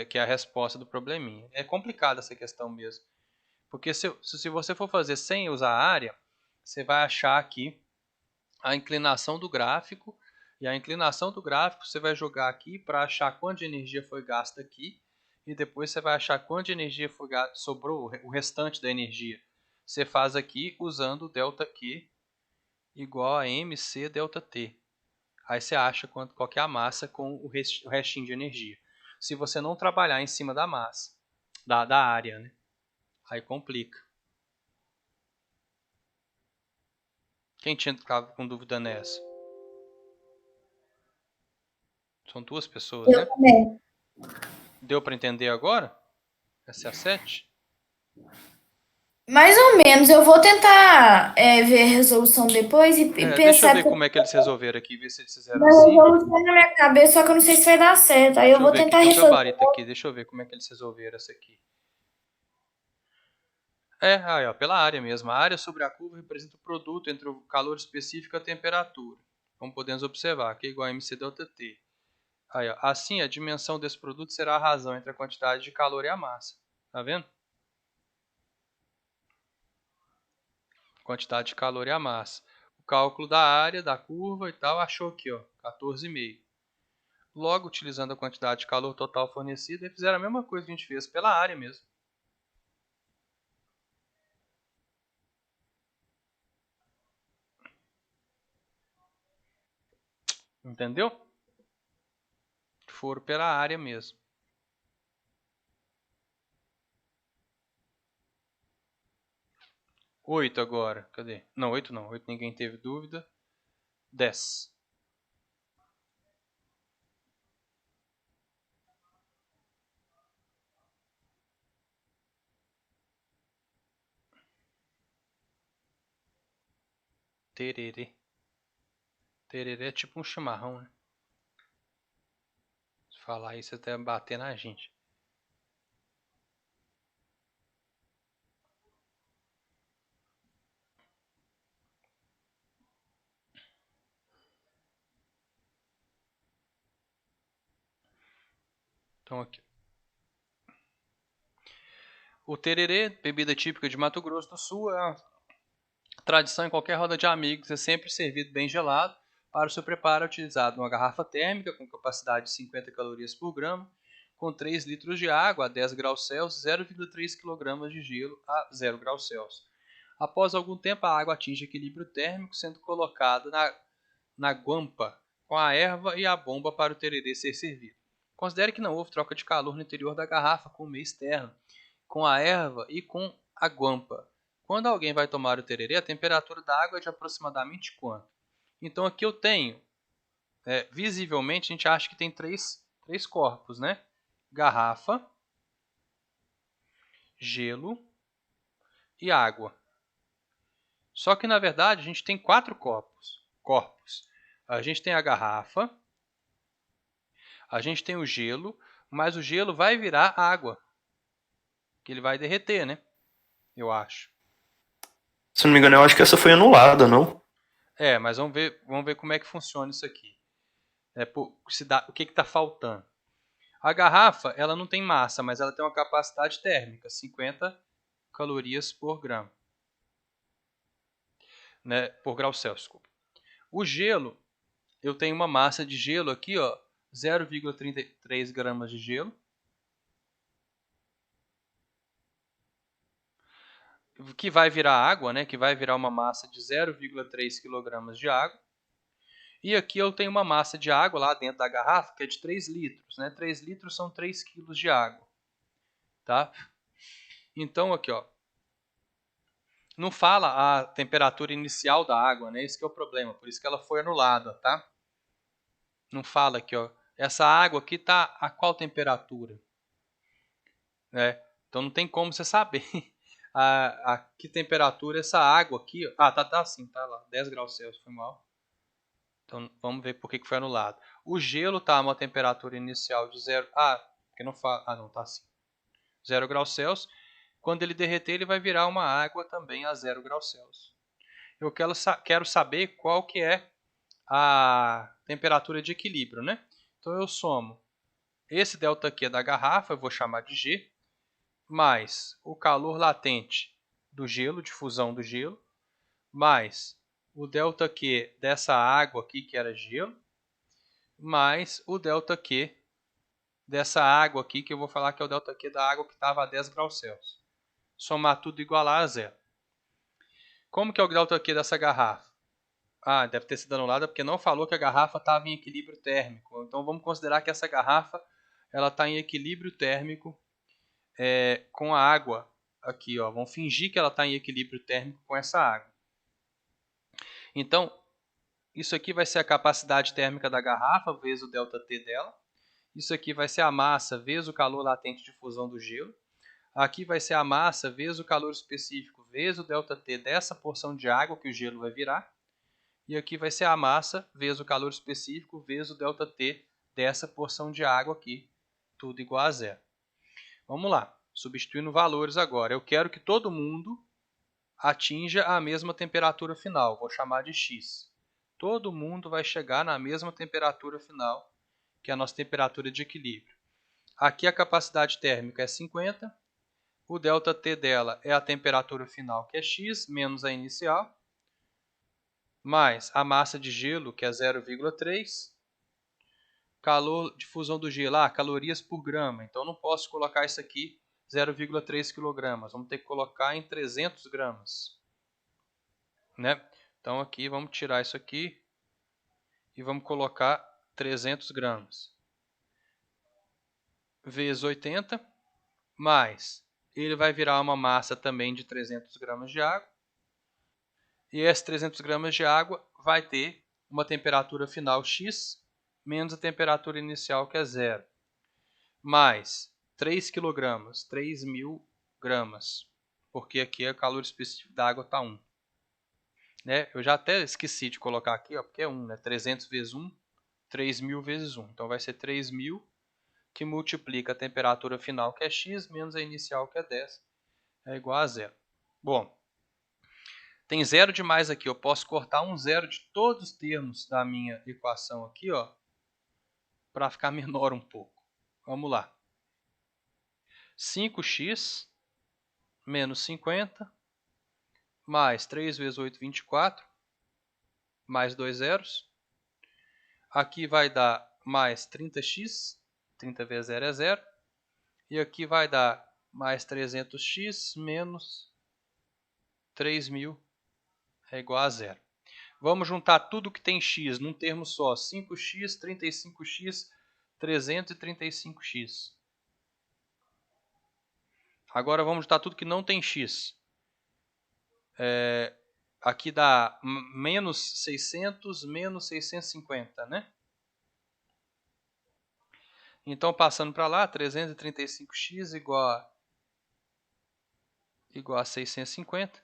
Speaker 1: Que é a resposta do probleminha. É complicada essa questão mesmo. Porque se você for fazer sem usar a área, você vai achar aqui a inclinação do gráfico. E a inclinação do gráfico você vai jogar aqui para achar quanto de energia foi gasta aqui. E depois você vai achar quanto de energia sobrou, o restante da energia. Você faz aqui usando o ΔQ igual a mc ΔT. Aí você acha qual que é a massa com o restinho de energia. Se você não trabalhar em cima da massa, da área, né? Aí complica. Quem tinha ficado com dúvida nessa? São duas pessoas,
Speaker 3: Eu
Speaker 1: né?
Speaker 3: também.
Speaker 1: Deu para entender agora? Essa é a 7?
Speaker 3: Mais ou menos. Eu vou tentar ver a resolução depois e
Speaker 1: Deixa eu
Speaker 3: pensar
Speaker 1: ver
Speaker 3: que
Speaker 1: como é que eles resolveram aqui, ver se eles fizeram
Speaker 3: a
Speaker 1: assim.
Speaker 3: resolução na minha cabeça, só que eu não sei se vai dar certo. Aí eu
Speaker 1: Deixa eu
Speaker 3: vou
Speaker 1: ver aqui,
Speaker 3: tentar
Speaker 1: tem um
Speaker 3: resolver.
Speaker 1: gabarito aqui, deixa eu ver como é que eles resolveram essa aqui. Aí, ó, pela área mesmo. A área sobre a curva representa o produto entre o calor específico e a temperatura. Como podemos observar, que é igual a mc ΔT. Aí, ó, assim, a dimensão desse produto será a razão entre a quantidade de calor e a massa. Tá vendo? Quantidade de calor e a massa. O cálculo da área, da curva e tal, achou aqui, ó, 14,5. Logo, utilizando a quantidade de calor total fornecida, eles fizeram a mesma coisa que a gente fez pela área mesmo. Entendeu? Foram pela área mesmo. 8 agora. Cadê? Não, 8 não. 8 ninguém teve dúvida. 10. Tererê. Tererê é tipo um chimarrão, né? Se falar isso até bater na gente. Então aqui. O tererê, bebida típica de Mato Grosso do Sul, é uma tradição em qualquer roda de amigos, é sempre servido bem gelado. Para o seu preparo é utilizado uma garrafa térmica com capacidade de 50 calorias por grama, com 3 litros de água a 10 graus Celsius, 0,3 kg de gelo a 0 graus Celsius. Após algum tempo, a água atinge equilíbrio térmico, sendo colocada na guampa com a erva e a bomba para o tererê ser servido. Considere que não houve troca de calor no interior da garrafa com o meio externo, com a erva e com a guampa. Quando alguém vai tomar o tererê, a temperatura da água é de aproximadamente quanto? Então aqui eu tenho, visivelmente a gente acha que tem três corpos, né? Garrafa, gelo e água. Só que na verdade a gente tem 4 corpos. A gente tem a garrafa, a gente tem o gelo, mas o gelo vai virar água, que ele vai derreter, né? Eu acho.
Speaker 2: Se não me engano, eu acho que essa foi anulada, não?
Speaker 1: Mas vamos ver como é que funciona isso aqui. O que está faltando? A garrafa, ela não tem massa, mas ela tem uma capacidade térmica, 50 calorias por grama. Né, por grau Celsius, desculpa. O gelo, eu tenho uma massa de gelo aqui, ó, 0,33 gramas de gelo. Que vai virar água, né? Que vai virar uma massa de 0,3 kg de água. E aqui eu tenho uma massa de água lá dentro da garrafa, que é de 3 litros, né? 3 litros são 3 kg de água, tá? Então aqui, ó, não fala a temperatura inicial da água, né? Esse que é o problema, por isso que ela foi anulada, tá? Não fala aqui, ó. Essa água aqui tá a qual temperatura? Né? Então não tem como você saber a que temperatura essa água aqui... tá assim, tá lá, 10 graus Celsius, foi mal. Então vamos ver por que foi anulado. O gelo tá a uma temperatura inicial de 0... porque não fala... não, tá assim. 0 graus Celsius. Quando ele derreter, ele vai virar uma água também a 0 graus Celsius. Eu quero saber qual que é a temperatura de equilíbrio, né? Então eu somo esse ΔQ da garrafa, eu vou chamar de G, mais o calor latente do gelo, de fusão do gelo, mais o ΔQ dessa água aqui, que era gelo, mais o ΔQ dessa água aqui, que eu vou falar que é o ΔQ da água que estava a 10 graus Celsius. Somar tudo igualar a zero. Como que é o ΔQ dessa garrafa? Deve ter sido anulada porque não falou que a garrafa estava em equilíbrio térmico. Então vamos considerar que essa garrafa ela está em equilíbrio térmico com a água aqui, ó. Vamos fingir que ela está em equilíbrio térmico com essa água. Então, isso aqui vai ser a capacidade térmica da garrafa vezes o ΔT dela. Isso aqui vai ser a massa vezes o calor latente de fusão do gelo. Aqui vai ser a massa vezes o calor específico vezes o ΔT dessa porção de água que o gelo vai virar. E aqui vai ser a massa vezes o calor específico vezes o ΔT dessa porção de água aqui. Tudo igual a zero. Vamos lá, substituindo valores agora. Eu quero que todo mundo atinja a mesma temperatura final. Vou chamar de X. Todo mundo vai chegar na mesma temperatura final, que é a nossa temperatura de equilíbrio. Aqui a capacidade térmica é 50. O ΔT dela é a temperatura final, que é X, menos a inicial, mais a massa de gelo, que é 0,3. Calor de fusão do gelo, calorias por grama. Então não posso colocar isso aqui 0,3 kg. Vamos ter que colocar em 300 gramas. Né? Então aqui vamos tirar isso aqui e vamos colocar 300 gramas. Vezes 80, mais ele vai virar uma massa também de 300 gramas de água. E esses 300 gramas de água vai ter uma temperatura final X menos a temperatura inicial, que é 0. Mais 3 kg, 3.000 gramas. Porque aqui o calor específico da água está 1. Né? Eu já até esqueci de colocar aqui, ó, porque é 1, né? 300 vezes 1, 3.000 vezes 1. Então vai ser 3.000, que multiplica a temperatura final, que é X, menos a inicial, que é 10, é igual a 0. Bom, tem 0 demais aqui. Eu posso cortar um 0 de todos os termos da minha equação aqui, ó, para ficar menor um pouco. Vamos lá. 5x menos 50 mais 3 vezes 8, 24, mais 2 zeros. Aqui vai dar mais 30x, 30 vezes 0 é 0. E aqui vai dar mais 300x menos 3.000 é igual a 0. Vamos juntar tudo que tem x num termo só. 5x, 35x, 335x. Agora vamos juntar tudo que não tem x. Aqui dá menos 600, menos 650, né? Então, passando para lá, 335x igual a 650.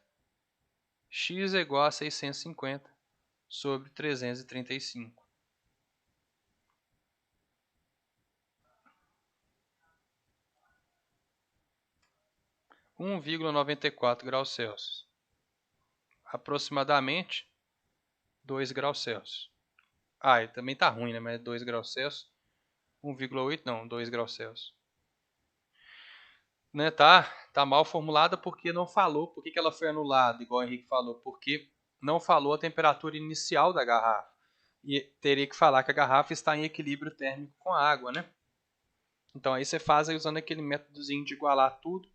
Speaker 1: X é igual a 650 sobre 335. 1,94 graus Celsius. Aproximadamente 2 graus Celsius. Ah, também tá ruim, né? Mas 2 graus Celsius. 1,8 não, 2 graus Celsius. Né? Tá mal formulada porque não falou por que ela foi anulada, igual o Henrique falou, porque não falou a temperatura inicial da garrafa. E teria que falar que a garrafa está em equilíbrio térmico com a água, né? Então aí você faz aí usando aquele métodozinho de igualar tudo,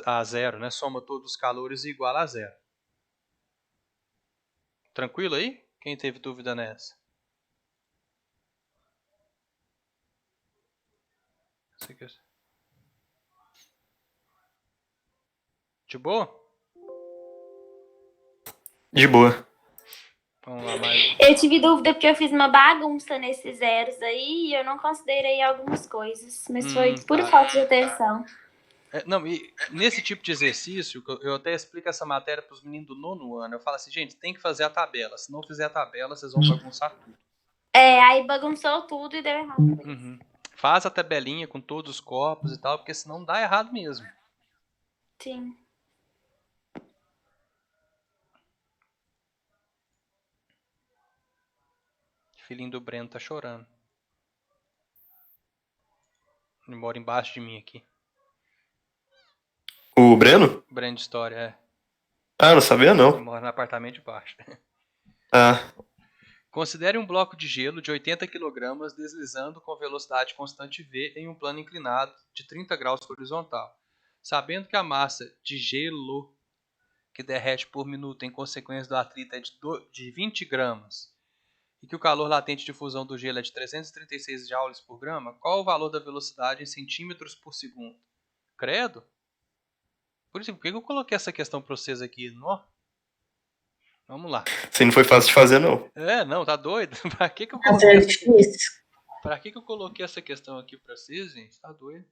Speaker 1: a zero, né? Soma todos os calores e iguala a zero. Tranquilo aí? Quem teve dúvida nessa? De boa?
Speaker 2: De boa.
Speaker 1: Vamos lá, mais.
Speaker 4: Eu tive dúvida porque eu fiz uma bagunça nesses zeros aí e eu não considerei algumas coisas. Mas foi por falta de atenção.
Speaker 1: Não, e nesse tipo de exercício, eu até explico essa matéria para os meninos do 9º ano. Eu falo assim, gente, tem que fazer a tabela. Se não fizer a tabela, vocês vão bagunçar tudo.
Speaker 4: Aí bagunçou tudo e deu errado.
Speaker 1: Uhum. Faz a tabelinha com todos os corpos e tal, porque senão dá errado mesmo.
Speaker 4: Sim.
Speaker 1: O filhinho do Breno tá chorando. Ele mora embaixo de mim aqui.
Speaker 2: O Breno?
Speaker 1: Breno de História, é.
Speaker 2: Ah, não sabia não.
Speaker 1: Ele mora no apartamento de baixo.
Speaker 2: Ah.
Speaker 1: Considere um bloco de gelo de 80 kg deslizando com velocidade constante v em um plano inclinado de 30 graus horizontal. Sabendo que a massa de gelo que derrete por minuto em consequência do atrito é de 20 gramas e que o calor latente de fusão do gelo é de 336 joules por grama, qual o valor da velocidade em centímetros por segundo? Credo? Por isso, por que eu coloquei essa questão para vocês aqui? Não? Vamos lá.
Speaker 2: Isso não foi fácil de fazer, não.
Speaker 1: Não, tá doido? Pra que eu coloquei essa questão aqui para vocês, gente? Tá doido?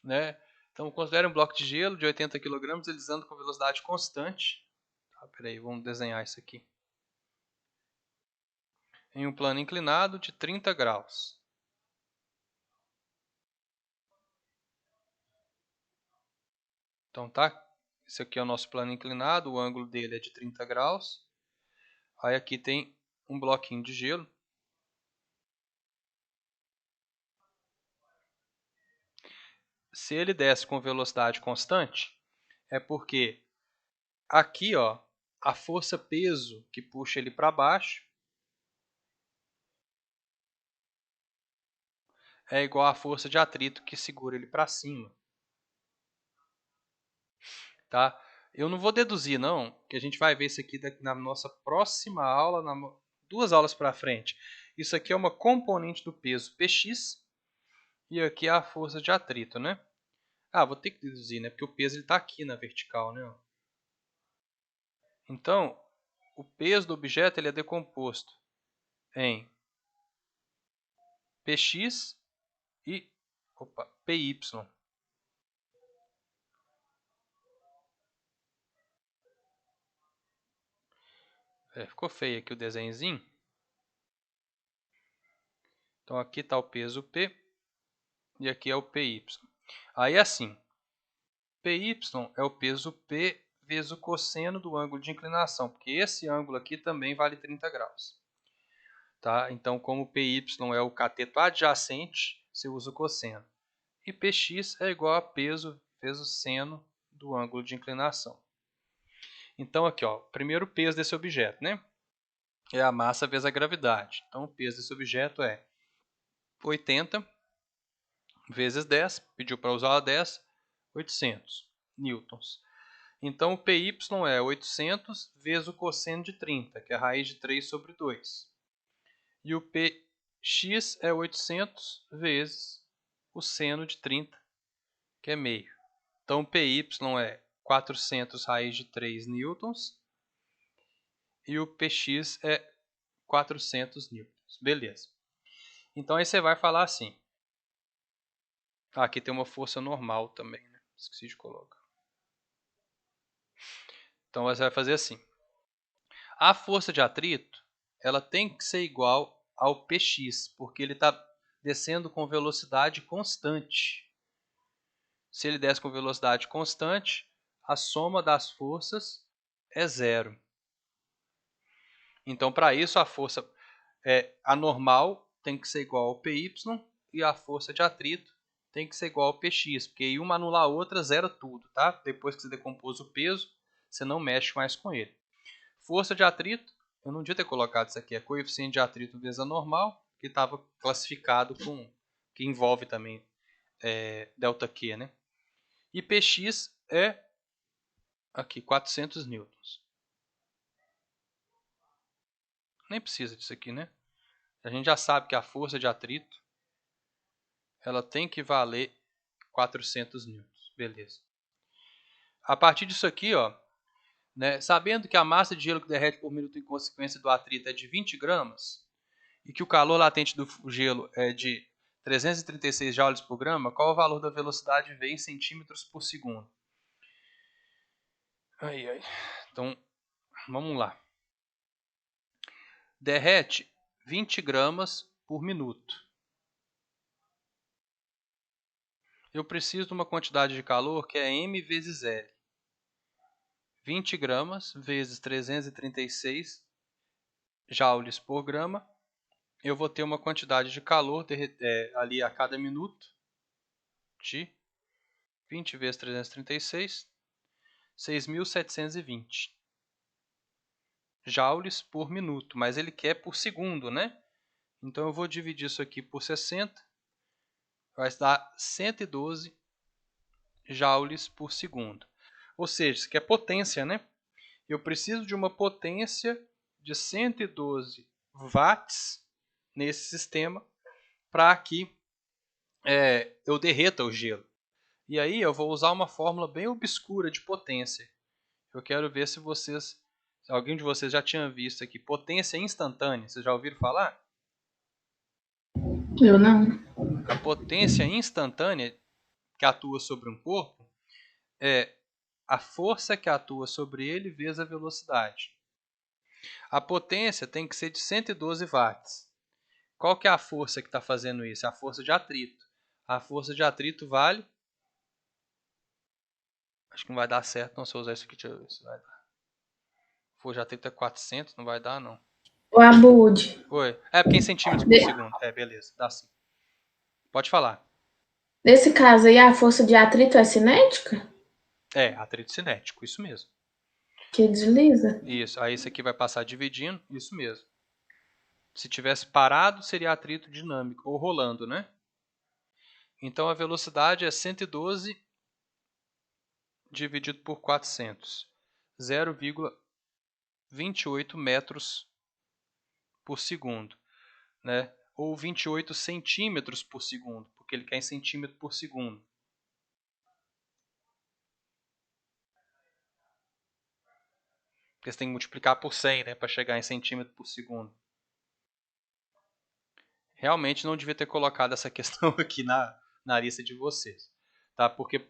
Speaker 1: Né? Então, considere um bloco de gelo de 80 kg deslizando com velocidade constante. Peraí, vamos desenhar isso aqui. Em um plano inclinado de 30 graus. Então tá, esse aqui é o nosso plano inclinado, o ângulo dele é de 30 graus. Aí aqui tem um bloquinho de gelo. Se ele desce com velocidade constante, é porque aqui, ó, a força peso que puxa ele para baixo é igual à força de atrito que segura ele para cima. Tá? Eu não vou deduzir, não, que a gente vai ver isso aqui na nossa próxima aula, 2 aulas para frente. Isso aqui é uma componente do peso Px e aqui é a força de atrito, né? Ah, vou ter que deduzir, né? Porque o peso está aqui na vertical, né? Então, o peso do objeto ele é decomposto em Px e Py. Ficou feio aqui o desenhozinho. Então aqui está o peso P e aqui é o Py. Aí assim, Py é o peso P vezes o cosseno do ângulo de inclinação, porque esse ângulo aqui também vale 30 graus. Tá? Então, como Py é o cateto adjacente, você usa o cosseno. E Px é igual a peso vezes o seno do ângulo de inclinação. Então aqui, ó, primeiro peso desse objeto, né? É a massa vezes a gravidade. Então o peso desse objeto é 80 vezes 10, pediu para usar a 10, 800 newtons. Então o Py é 800 vezes o cosseno de 30, que é a raiz de 3 sobre 2. E o Px é 800 vezes o seno de 30, que é meio. Então o Py é 400 raiz de 3 newtons e o Px é 400 newtons. Beleza. Então aí você vai falar assim. Aqui tem uma força normal também, né? Esqueci de colocar. Então você vai fazer assim. A força de atrito, ela tem que ser igual ao Px, porque ele está descendo com velocidade constante. Se ele desce com velocidade constante, a soma das forças é zero. Então, para isso, a força anormal tem que ser igual ao Py e a força de atrito tem que ser igual ao Px, porque aí uma anula a outra, zera tudo, tá? Depois que você decompôs o peso, você não mexe mais com ele. Força de atrito, eu não devia ter colocado isso aqui, é coeficiente de atrito vezes a normal, que estava classificado com, que envolve também ΔQ, né? E Px é aqui, 400 newtons. Nem precisa disso aqui, né? A gente já sabe que a força de atrito ela tem que valer 400 newtons. Beleza. A partir disso aqui, ó, né, sabendo que a massa de gelo que derrete por minuto em consequência do atrito é de 20 gramas e que o calor latente do gelo é de 336 joules por grama, qual é o valor da velocidade V em centímetros por segundo? Então, vamos lá. Derrete 20 gramas por minuto. Eu preciso de uma quantidade de calor que é M vezes L. 20 gramas vezes 336 joules por grama. Eu vou ter uma quantidade de calor ali a cada minuto de 20 vezes 336, 6.720 joules por minuto. Mas ele quer por segundo, né? Então eu vou dividir isso aqui por 60. Vai dar 112 joules por segundo. Ou seja, isso aqui é potência, né? Eu preciso de uma potência de 112 watts nesse sistema para que eu derreta o gelo. E aí eu vou usar uma fórmula bem obscura de potência. Eu quero ver se alguém de vocês já tinha visto aqui. Potência instantânea. Vocês já ouviram falar?
Speaker 3: Eu não.
Speaker 1: A potência instantânea que atua sobre um corpo é a força que atua sobre ele vezes a velocidade. A potência tem que ser de 112 watts. Qual que é a força que está fazendo isso? É a força de atrito. A força de atrito vale... Acho que não vai dar certo não se eu usar isso aqui. Deixa eu ver se vai dar. Força de atrito é 400, não vai dar não.
Speaker 3: O Abud.
Speaker 1: Oi. É porque em centímetros por segundo. Beleza. Dá sim. Pode falar.
Speaker 3: Nesse caso aí, a força de atrito é cinética?
Speaker 1: Atrito cinético. Isso mesmo.
Speaker 3: Que desliza?
Speaker 1: Isso. Aí isso aqui vai passar dividindo. Isso mesmo. Se tivesse parado, seria atrito dinâmico. Ou rolando, né? Então a velocidade é 112 dividido por 400. 0,28 metros por segundo, né? Ou 28 centímetros por segundo, porque ele quer em centímetro por segundo. Porque você tem que multiplicar por 100, né, para chegar em centímetro por segundo. Realmente não devia ter colocado essa questão aqui na lista de vocês, tá? Porque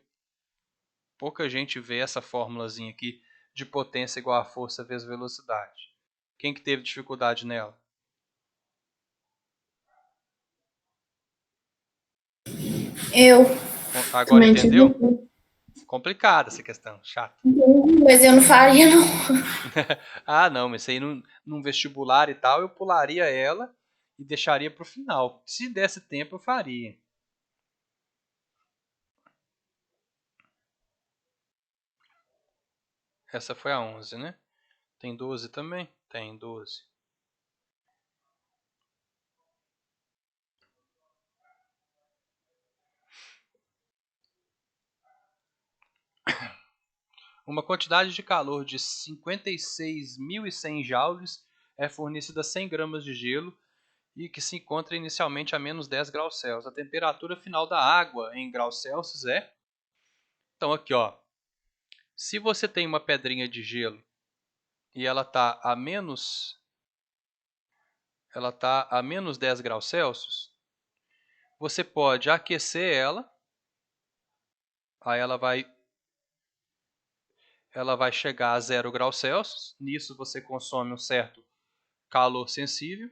Speaker 1: pouca gente vê essa formulazinha aqui de potência igual a força vezes velocidade. Quem que teve dificuldade nela?
Speaker 3: Eu
Speaker 1: Agora
Speaker 3: também tive.
Speaker 1: entendeu? Complicada essa questão, chata.
Speaker 3: Mas eu não faria, não.
Speaker 1: Ah, não, mas isso aí num vestibular e tal, eu pularia ela e deixaria para o final. Se desse tempo, eu faria. Essa foi a 11, né? Tem 12 também? Tem 12. Uma quantidade de calor de 56.100 joules é fornecida a 100 gramas de gelo e que se encontra inicialmente a menos 10 graus Celsius. A temperatura final da água em graus Celsius é... Então aqui, ó. Se você tem uma pedrinha de gelo e ela está a menos 10 graus Celsius, você pode aquecer ela, aí ela vai chegar a 0 graus Celsius, nisso você consome um certo calor sensível,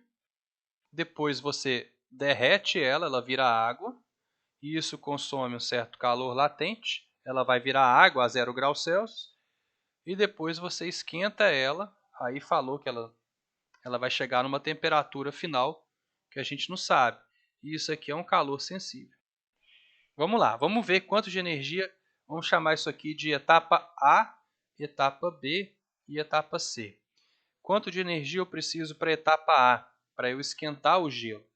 Speaker 1: depois você derrete ela, ela vira água, e isso consome um certo calor latente, ela vai virar água a 0 graus Celsius, e depois você esquenta ela, aí falou que ela vai chegar numa temperatura final que a gente não sabe. E isso aqui é um calor sensível. Vamos lá, vamos ver quanto de energia, vamos chamar isso aqui de etapa A, etapa B e etapa C. Quanto de energia eu preciso para a etapa A, para eu esquentar o gelo?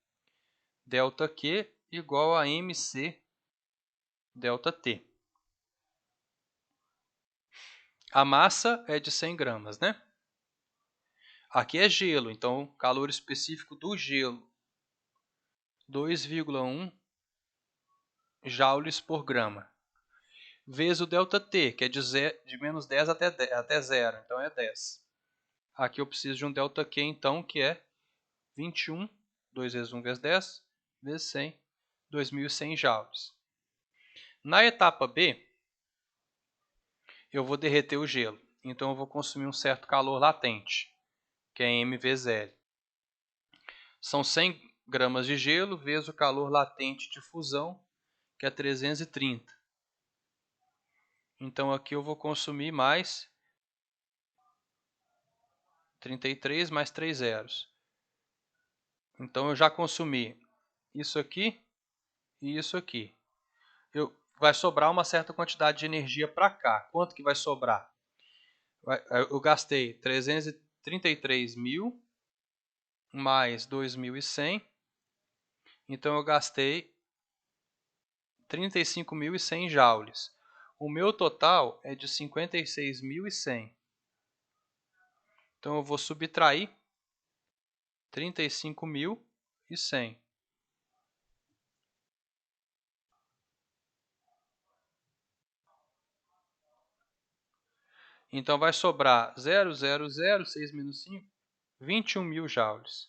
Speaker 1: ΔQ igual a MC ΔT. A massa é de 100 gramas, né? Aqui é gelo, então calor específico do gelo, 2,1 joules por grama. Vezes o ΔT, que é de menos 10 até 0, então é 10. Aqui eu preciso de um ΔQ, então, que é 21, 2 vezes 1 vezes 10, vezes 100, 2.100 joules. Na etapa B, eu vou derreter o gelo, então eu vou consumir um certo calor latente, que é M vezes L. São 100 gramas de gelo vezes o calor latente de fusão, que é 330. Então aqui eu vou consumir mais 33 mais 3 zeros. Então eu já consumi isso aqui e isso aqui. Vai sobrar uma certa quantidade de energia para cá. Quanto que vai sobrar? Eu gastei 333 mil mais 2.100. Então eu gastei 35.100 joules. O meu total é de 56.100. Então eu vou subtrair 35.100. Então vai sobrar 0,006 menos 5, 21.000 joules.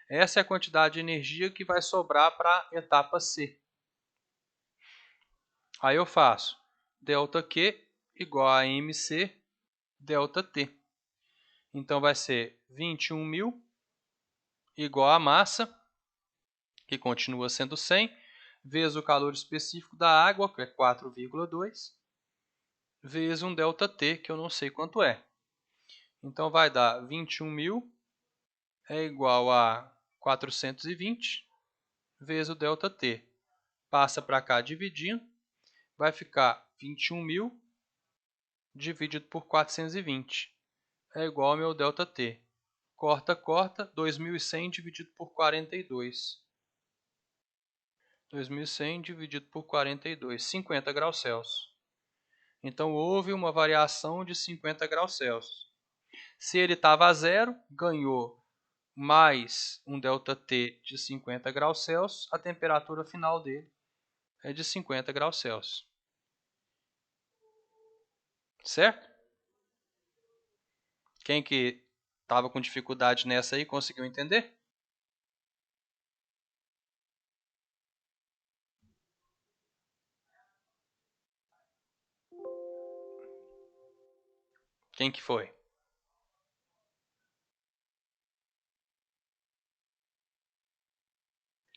Speaker 1: Essa é a quantidade de energia que vai sobrar para a etapa C. Aí eu faço ΔQ igual a MC ΔT. Então vai ser 21.000 igual a massa, que continua sendo 100, vezes o calor específico da água, que é 4,2, vezes um ΔT, que eu não sei quanto é. Então vai dar 21.000 é igual a 420 vezes o ΔT. Passa para cá dividindo, vai ficar 21.000 dividido por 420. É igual ao meu ΔT. Corta, corta, 2.100 dividido por 42. 2.100 dividido por 42, 50 graus Celsius. Então houve uma variação de 50 graus Celsius. Se ele estava a zero, ganhou mais um ΔT de 50 graus Celsius, a temperatura final dele é de 50 graus Celsius. Certo? Quem que estava com dificuldade nessa aí, conseguiu entender? Quem que foi?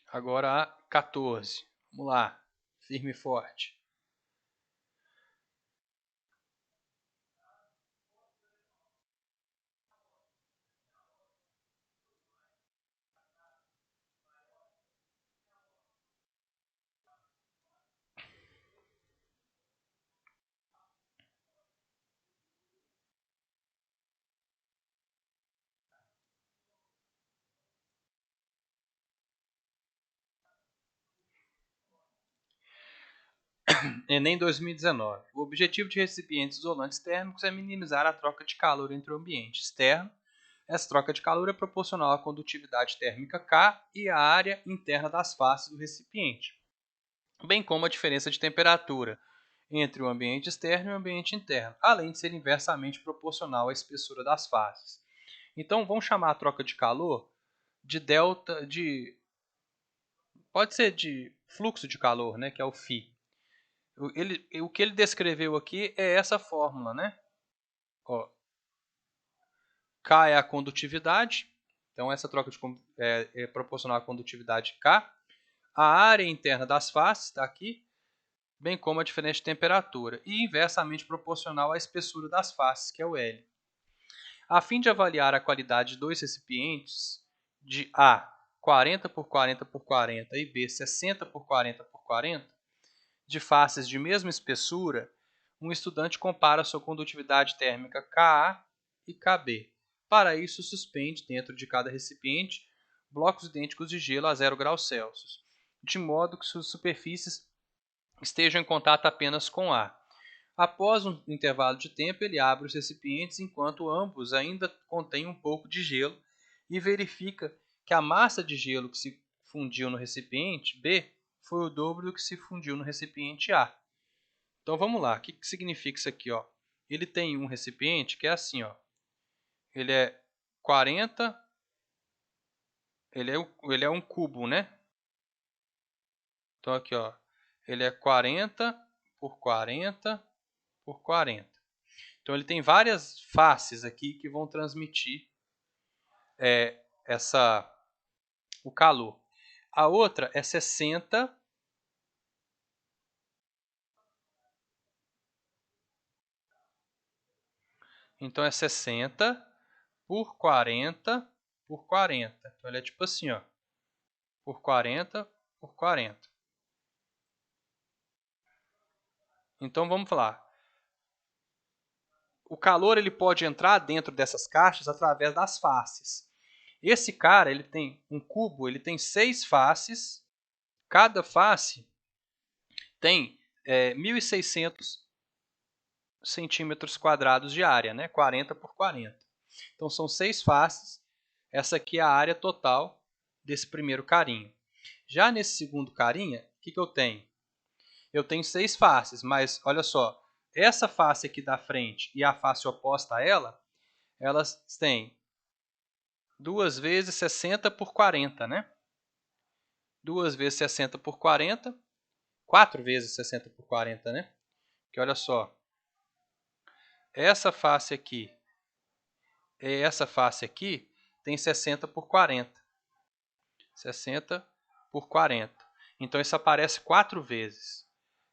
Speaker 1: Agora a 14. Vamos lá. Firme e forte. Enem 2019. O objetivo de recipientes isolantes térmicos é minimizar a troca de calor entre o ambiente externo. Essa troca de calor é proporcional à condutividade térmica K e à área interna das faces do recipiente, bem como a diferença de temperatura entre o ambiente externo e o ambiente interno, além de ser inversamente proporcional à espessura das faces. Então, vamos chamar a troca de calor de delta de... pode ser de fluxo de calor, né, que é o φ. O que ele descreveu aqui é essa fórmula, né? Ó, K é a condutividade, então essa troca é proporcional à condutividade K. A área interna das faces está aqui, bem como a diferença de temperatura, e inversamente proporcional à espessura das faces, que é o L. A fim de avaliar a qualidade de dois recipientes, de A 40 por 40 por 40 e B 60 por 40 por 40, de faces de mesma espessura, um estudante compara sua condutividade térmica Ka e Kb. Para isso, suspende dentro de cada recipiente blocos idênticos de gelo a 0 graus Celsius, de modo que suas superfícies estejam em contato apenas com ar. Após um intervalo de tempo, ele abre os recipientes enquanto ambos ainda contêm um pouco de gelo e verifica que a massa de gelo que se fundiu no recipiente B foi o dobro do que se fundiu no recipiente A. Então vamos lá, o que significa isso aqui? Ó? Ele tem um recipiente que é assim, ó. Ele é 40, ele é um cubo, né? Então aqui, ó, ele é 40 por 40 por 40. Então ele tem várias faces aqui que vão transmitir o calor. A outra é 60 Então é 60 por 40 por 40. Então ele é tipo assim, ó, por 40 por 40. Então vamos falar. O calor ele pode entrar dentro dessas caixas através das faces. Esse cara, ele tem um cubo, ele tem 6 faces. Cada face tem 1.600 centímetros quadrados de área, né? 40 por 40. Então são 6 faces. Essa aqui é a área total desse primeiro carinho. Já nesse segundo carinha, o que eu tenho? Eu tenho 6 faces, mas olha só, essa face aqui da frente e a face oposta a ela, elas têm 2 vezes 60 por 40, né? 2 vezes 60 por 40, 4 vezes 60 por 40, né? Que olha só, essa face aqui e essa face aqui tem 60 por 40. 60 por 40. Então isso aparece 4 vezes.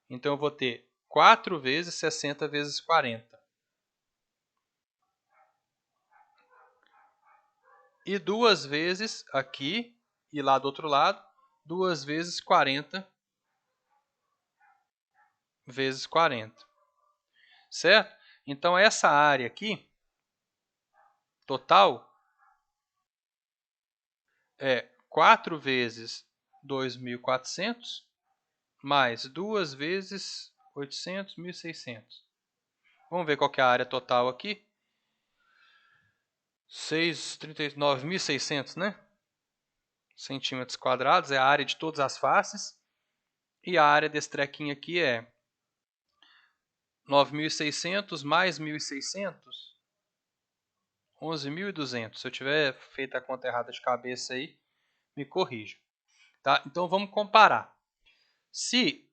Speaker 1: Então eu vou ter 4 vezes 60 vezes 40. E 2 vezes aqui e lá do outro lado, 2 vezes 40 vezes 40. Certo? Então essa área aqui, total, é 4 vezes 2.400 mais 2 vezes 800, 1.600. Vamos ver qual que é a área total aqui. 9.600, né? Centímetros quadrados é a área de todas as faces. E a área desse trequinho aqui é 9.600 mais 1.600 11.200. Se eu tiver feito a conta errada de cabeça aí, me corrija. Tá? Então vamos comparar. Se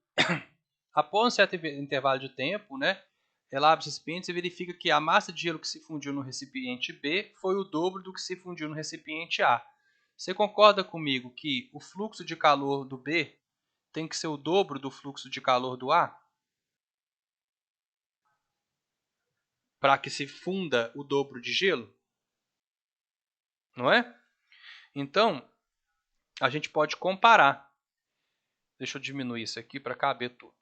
Speaker 1: após um certo intervalo de tempo, né, ela abre os recipientes e verifica que a massa de gelo que se fundiu no recipiente B foi o dobro do que se fundiu no recipiente A. Você concorda comigo que o fluxo de calor do B tem que ser o dobro do fluxo de calor do A? Para que se funda o dobro de gelo? Não é? Então, a gente pode comparar. Deixa eu diminuir isso aqui para caber tudo.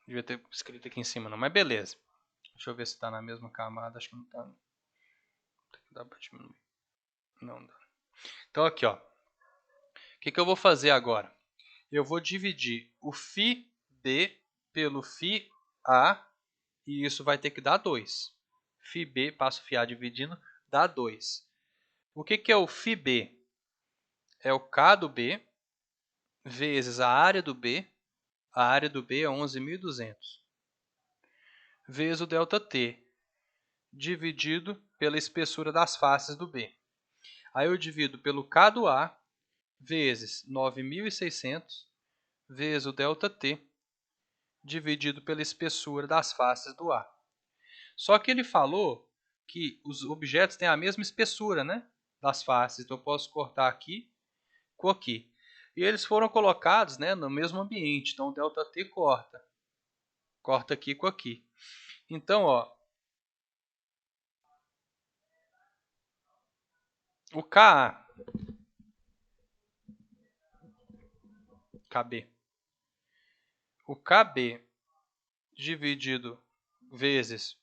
Speaker 1: Devia ter escrito aqui em cima, não, mas beleza. Deixa eu ver se está na mesma camada. Acho que não está. Dá para diminuir. Não dá. Então aqui, ó. O que eu vou fazer agora? Eu vou dividir o φB pelo φA e isso vai ter que dar 2. φB, passo φA dividindo, dá 2. O que é o φB? É o K do B vezes a área do B. A área do B é 11.200. Vezes o ΔT, dividido pela espessura das faces do B. Aí eu divido pelo K do A, vezes 9.600, vezes o ΔT, dividido pela espessura das faces do A. Só que ele falou que os objetos têm a mesma espessura, né, das faces. Então eu posso cortar aqui com aqui. E eles foram colocados, né, no mesmo ambiente. Então o ΔT corta. Corta aqui com aqui. Então, ó, o KA, KB. O KB dividido vezes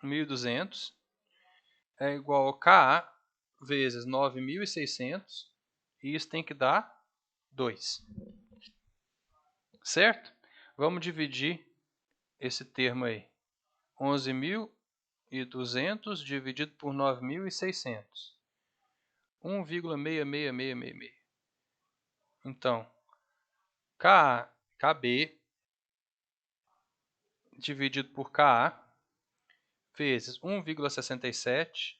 Speaker 1: 1.200 é igual a KA vezes 9.600 e isso tem que dar 2. Certo? Vamos dividir esse termo aí. 11.200 dividido por 9.600. 1,66666. Então, KB dividido por KA vezes 1,67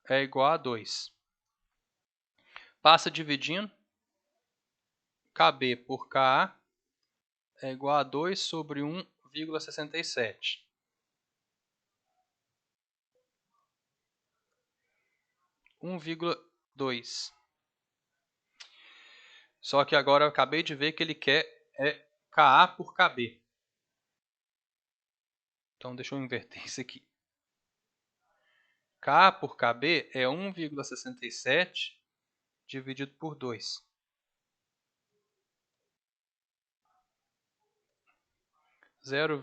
Speaker 1: é igual a 2. Passa dividindo. KB por KA é igual a 2 sobre 1,67. 1,2. Só que agora eu acabei de ver que ele quer KA por KB. Então deixa eu inverter isso aqui. K por KB é 1,67 dividido por 2. 0,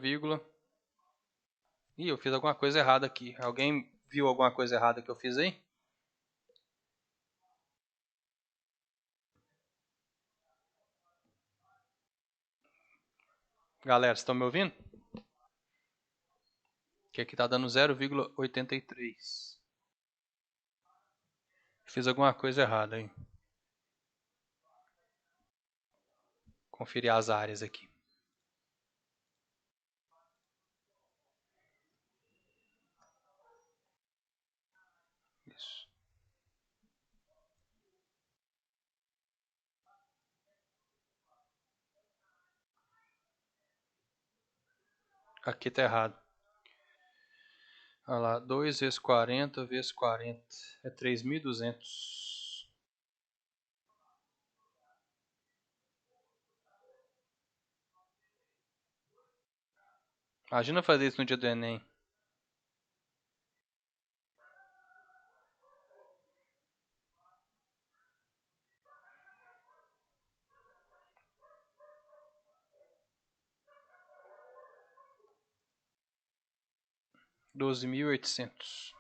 Speaker 1: Ih, eu fiz alguma coisa errada aqui. Alguém viu alguma coisa errada que eu fiz aí? Galera, estão me ouvindo? Que aqui está dando 0,83. Fiz alguma coisa errada aí. Conferir as áreas aqui. Isso. Aqui está errado. Olha lá, 2 vezes 40 vezes 40. É 3.200. Imagina fazer isso no dia do Enem. $12.800.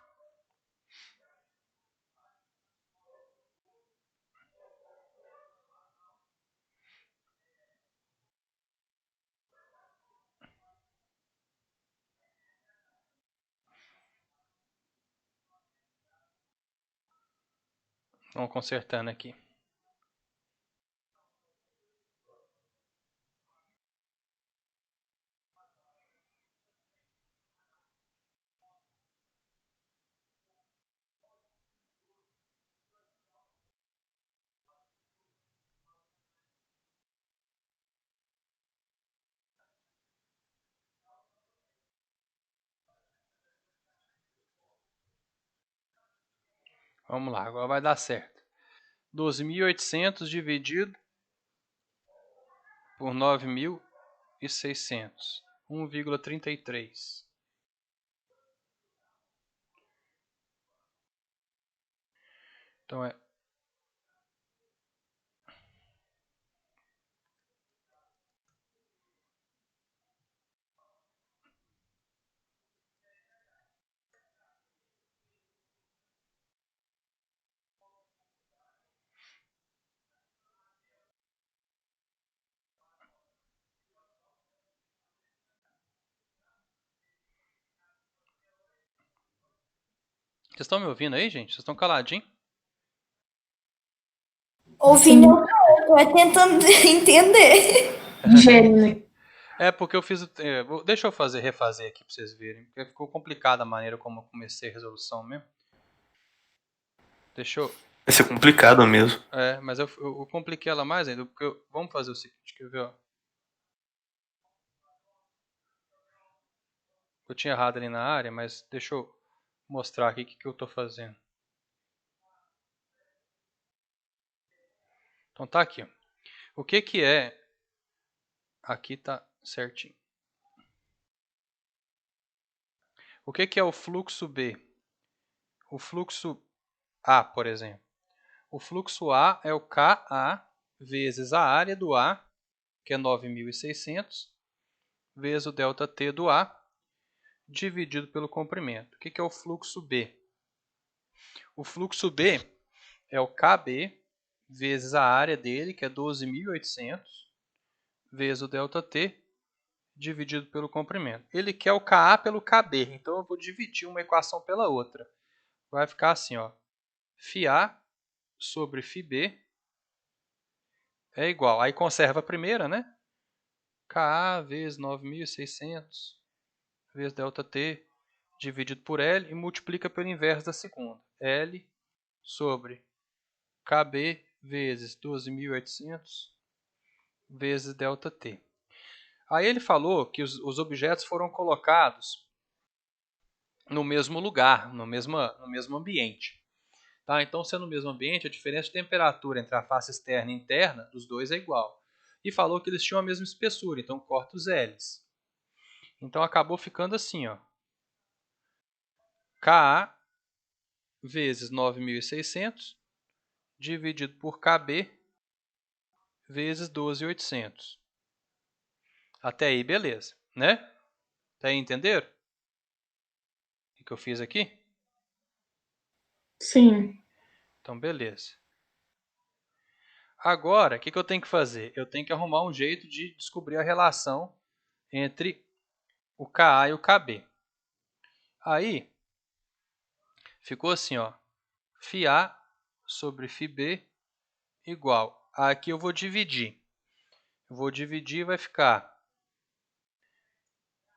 Speaker 1: Vamos consertando aqui. Vamos lá, agora vai dar certo. 12.800 dividido por 9.600. 1,33. Então é... Vocês estão me ouvindo aí, gente? Vocês estão caladinhos?
Speaker 3: Ouvindo, eu tô tentando entender.
Speaker 5: Ingênuo.
Speaker 1: É porque eu fiz... deixa eu refazer aqui pra vocês verem. Porque ficou complicada a maneira como eu comecei a resolução mesmo. Deixa eu...
Speaker 2: Vai ser complicado mesmo.
Speaker 1: Mas eu compliquei ela mais ainda. Porque vamos fazer o seguinte, quer ver, ó. Eu tinha errado ali na área, mas deixa eu mostrar aqui o que eu tô fazendo. Então tá aqui, ó. O que é... Aqui tá certinho. O que é o fluxo B? O fluxo A, por exemplo. O fluxo A é o KA vezes a área do A, que é 9.600, vezes o ΔT do A, dividido pelo comprimento. O que é o fluxo B? O fluxo B é o KB vezes a área dele, que é 12.800, vezes o ΔT, dividido pelo comprimento. Ele quer o KA pelo KB, então eu vou dividir uma equação pela outra. Vai ficar assim, ó. φA sobre φB é igual. Aí conserva a primeira, né? KA vezes 9.600 vezes ΔT dividido por L e multiplica pelo inverso da segunda. L sobre KB vezes 12.800 vezes ΔT. Aí ele falou que os objetos foram colocados no mesmo lugar, no mesmo ambiente. Tá? Então, sendo no mesmo ambiente, a diferença de temperatura entre a face externa e interna dos dois é igual. E falou que eles tinham a mesma espessura, então corta os L's. Então acabou ficando assim, ó. Ka vezes 9.600 dividido por KB vezes 12.800. Até aí, beleza, né? Até aí, entenderam? O que eu fiz aqui?
Speaker 5: Sim.
Speaker 1: Então, beleza. Agora, o que eu tenho que fazer? Eu tenho que arrumar um jeito de descobrir a relação entre o Ka e o KB. Aí, ficou assim, ó. φA sobre φB igual. Aqui eu vou dividir. Eu vou dividir e vai ficar,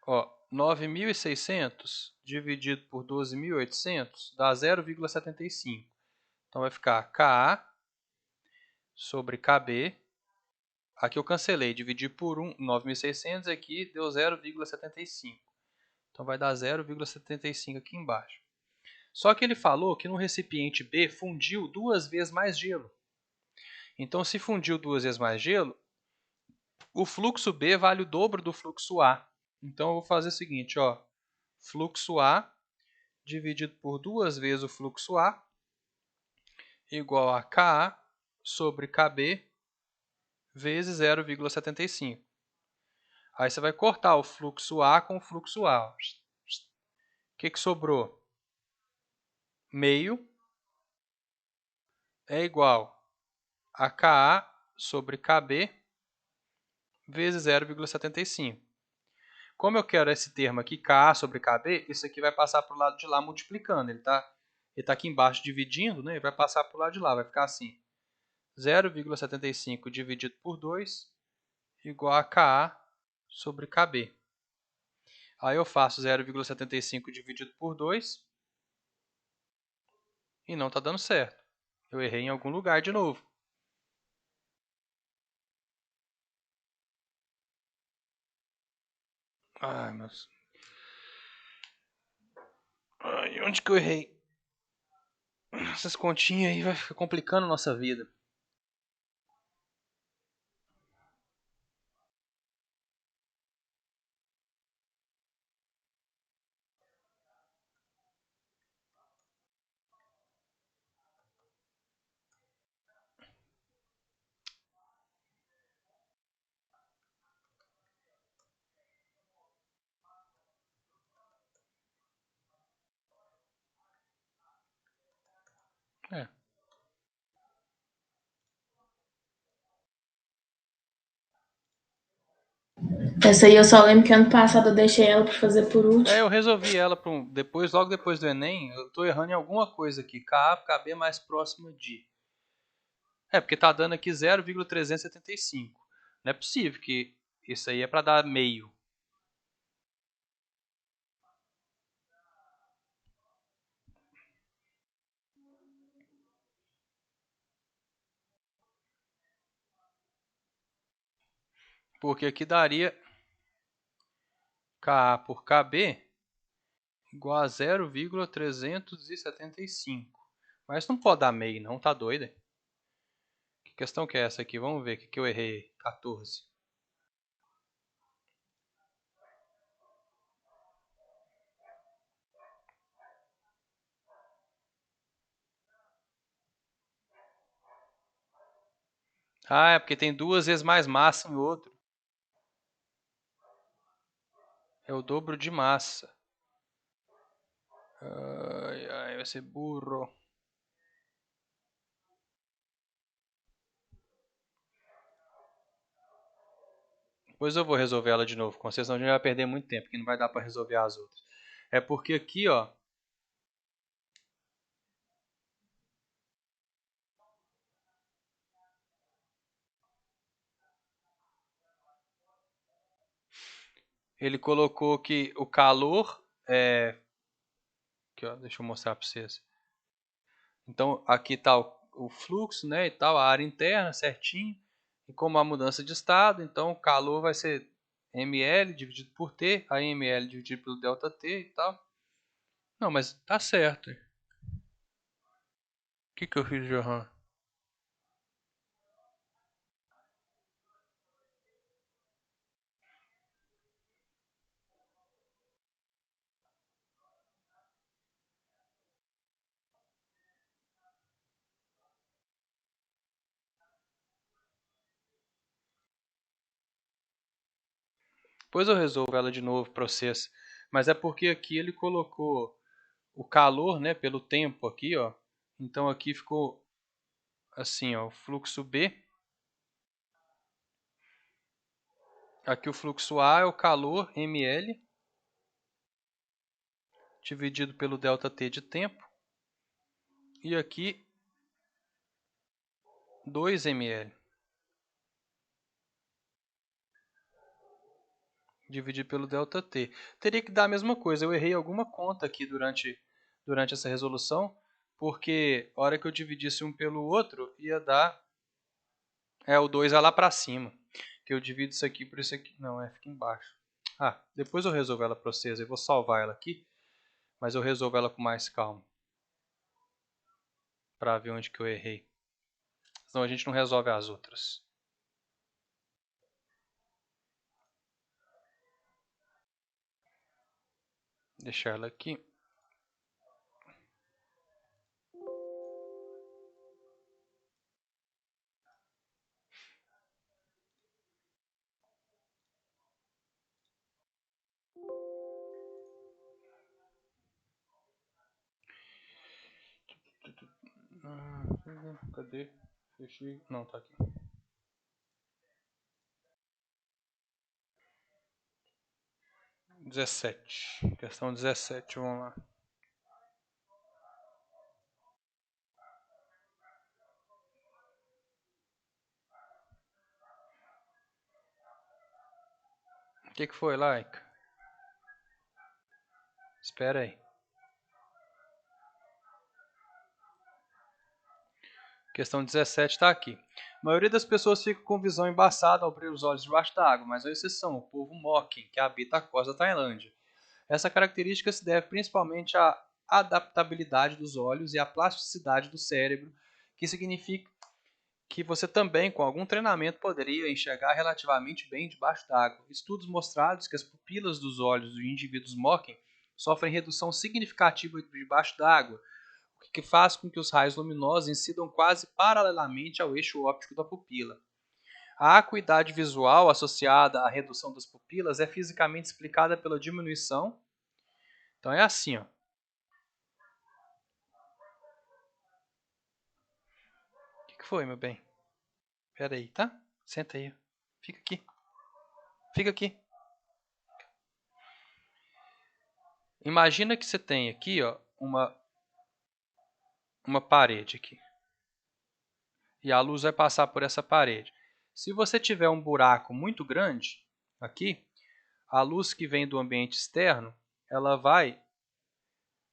Speaker 1: ó, 9.600 dividido por 12.800 dá 0,75. Então vai ficar Ka sobre KB. Aqui eu cancelei, dividi por 9.600 aqui deu 0,75. Então vai dar 0,75 aqui embaixo. Só que ele falou que no recipiente B fundiu 2 vezes mais gelo. Então, se fundiu 2 vezes mais gelo, o fluxo B vale o dobro do fluxo A. Então, eu vou fazer o seguinte, ó. Fluxo A dividido por 2 vezes o fluxo A igual a Ka sobre KB vezes 0,75. Aí você vai cortar o fluxo A com o fluxo A. O que sobrou? Meio é igual a Ka sobre KB vezes 0,75. Como eu quero esse termo aqui, Ka sobre KB, isso aqui vai passar para o lado de lá multiplicando. Ele está Ele está aqui embaixo dividindo, né? Ele vai passar para o lado de lá, vai ficar assim. 0,75 dividido por 2 igual a Ka sobre Kb. Aí eu faço 0,75 dividido por 2 e não está dando certo. Eu errei em algum lugar de novo. Ai, meus... Ai, onde que eu errei? Essas continhas aí vai ficar complicando a nossa vida. É.
Speaker 3: Essa aí eu só lembro que ano passado eu deixei ela pra fazer por último.
Speaker 1: Eu resolvi ela para depois, logo depois do Enem, eu tô errando em alguma coisa aqui. Ka, Kb mais próximo de. Porque tá dando aqui 0,375. Não é possível que isso aí é para dar meio. Porque aqui daria Ka por Kb igual a 0,375. Mas não pode dar meio não, tá doido? Que questão que é essa aqui? Vamos ver o que eu errei. 14. É porque tem 2 vezes mais massa em outro. É o dobro de massa. Ai, vai ser burro. Depois eu vou resolver ela de novo com vocês, senão a gente vai perder muito tempo, que não vai dar para resolver as outras. É porque aqui, ó, ele colocou que o calor é... Aqui, ó, deixa eu mostrar para vocês. Então, aqui está o fluxo, né, e tal, a área interna, certinho. E como a mudança de estado, então o calor vai ser ml dividido por T, aí ml dividido pelo ΔT e tal. Não, mas tá certo. O que eu fiz de errado? Depois eu resolvo ela de novo para vocês. Mas é porque aqui ele colocou o calor, né, pelo tempo aqui, ó. Então aqui ficou assim, ó, o fluxo B. Aqui o fluxo A é o calor ml dividido pelo ΔT de tempo. E aqui 2 ml dividido pelo ΔT. Teria que dar a mesma coisa. Eu errei alguma conta aqui durante essa resolução, porque a hora que eu dividisse um pelo outro, ia dar o 2 é lá para cima. Que eu divido isso aqui por isso aqui. Não, fica embaixo. Depois eu resolvo ela para vocês. Eu vou salvar ela aqui, mas eu resolvo ela com mais calma. Para ver onde que eu errei. Senão a gente não resolve as outras. Deixar ela aqui. Cadê? Fechei. Não, tá aqui. Questão 17, vamos lá. que foi, Laika? Espera aí. Questão 17 está aqui. A maioria das pessoas fica com visão embaçada ao abrir os olhos debaixo d'água, mas a exceção, o povo Moken, que habita a costa da Tailândia. Essa característica se deve principalmente à adaptabilidade dos olhos e à plasticidade do cérebro, que significa que você também, com algum treinamento, poderia enxergar relativamente bem debaixo d'água. Estudos mostraram que as pupilas dos olhos de indivíduos Moken sofrem redução significativa debaixo d'água, o que faz com que os raios luminosos incidam quase paralelamente ao eixo óptico da pupila. A acuidade visual associada à redução das pupilas é fisicamente explicada pela diminuição. Então é assim, ó. O que foi, meu bem? Pera aí, tá? Senta aí. Fica aqui. Fica aqui. Imagina que você tem aqui, ó, uma parede aqui. E a luz vai passar por essa parede. Se você tiver um buraco muito grande aqui, a luz que vem do ambiente externo, ela vai...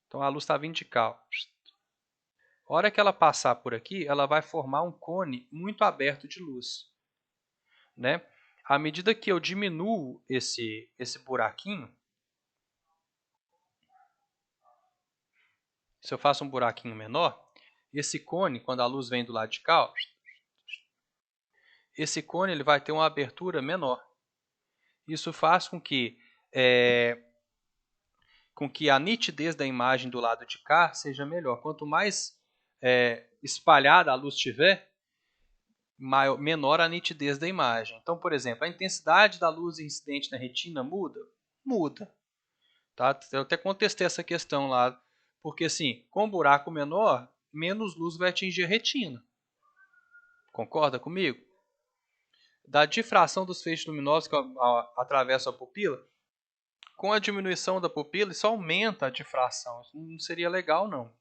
Speaker 1: Então a luz está vindo de cá. A hora que ela passar por aqui, ela vai formar um cone muito aberto de luz, né? À medida que eu diminuo esse buraquinho, se eu faço um buraquinho menor, esse cone, quando a luz vem do lado de cá, ó, esse cone ele vai ter uma abertura menor. Isso faz com que a nitidez da imagem do lado de cá seja melhor. Quanto mais espalhada a luz tiver, menor a nitidez da imagem. Então, por exemplo, a intensidade da luz incidente na retina muda? Muda. Tá? Eu até contestei essa questão lá, porque assim, com um buraco menor, menos luz vai atingir a retina. Concorda comigo? Da difração dos feixes luminosos que atravessam a pupila, com a diminuição da pupila, isso aumenta a difração. Isso não seria legal, não.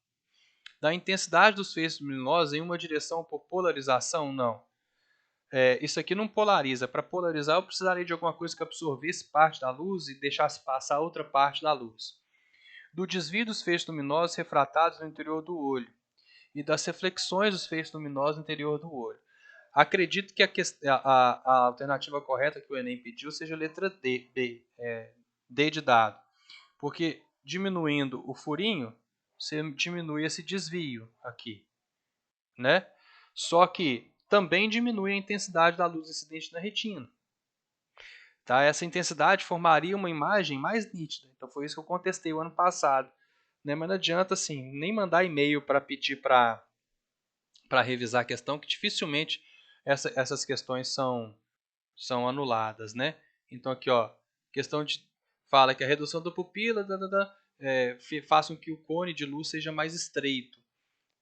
Speaker 1: Da intensidade dos feixes luminosos em uma direção por polarização, não. Isso aqui não polariza. Para polarizar, eu precisaria de alguma coisa que absorvesse parte da luz e deixasse passar outra parte da luz. Do desvio dos feixes luminosos refratados no interior do olho e das reflexões dos feixes luminosos no interior do olho. Acredito que a alternativa correta que o Enem pediu seja a letra D, D de dado. Porque diminuindo o furinho, você diminui esse desvio aqui, né? Só que também diminui a intensidade da luz incidente na retina. Tá? Essa intensidade formaria uma imagem mais nítida. Então foi isso que eu contestei o ano passado. Né? Mas não adianta assim, nem mandar e-mail para pedir para revisar a questão, que dificilmente essas questões são anuladas. Né? Então aqui, ó, questão de fala que a redução da pupila faz com que o cone de luz seja mais estreito.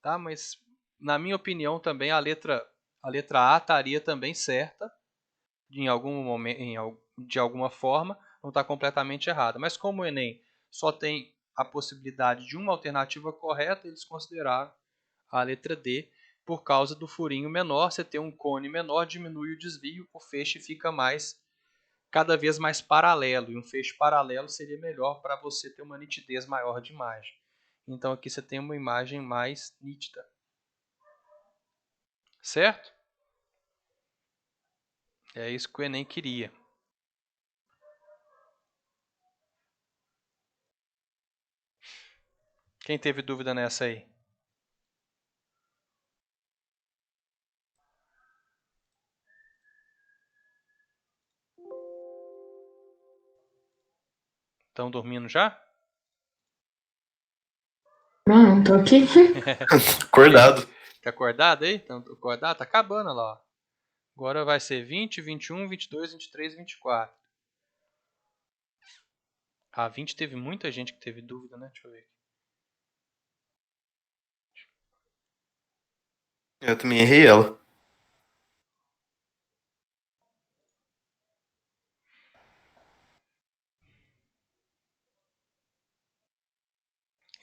Speaker 1: Tá? Mas na minha opinião também a letra A estaria também certa em algum momento, de alguma forma, não está completamente errada. Mas como o Enem só tem a possibilidade de uma alternativa correta, eles consideraram a letra D por causa do furinho menor. Você tem um cone menor, diminui o desvio, o feixe fica cada vez mais paralelo. E um feixe paralelo seria melhor para você ter uma nitidez maior de imagem. Então aqui você tem uma imagem mais nítida. Certo? É isso que o Enem queria. Quem teve dúvida nessa aí? Estão dormindo já?
Speaker 5: Não, tô aqui.
Speaker 2: Acordado.
Speaker 1: Tá acordado aí? Tá acordado? Tá acabando lá, ó. Agora vai ser 20, 21, 22, 23 e 24. Ah, 20 teve muita gente que teve dúvida, né? Deixa eu ver.
Speaker 2: Eu também errei ela.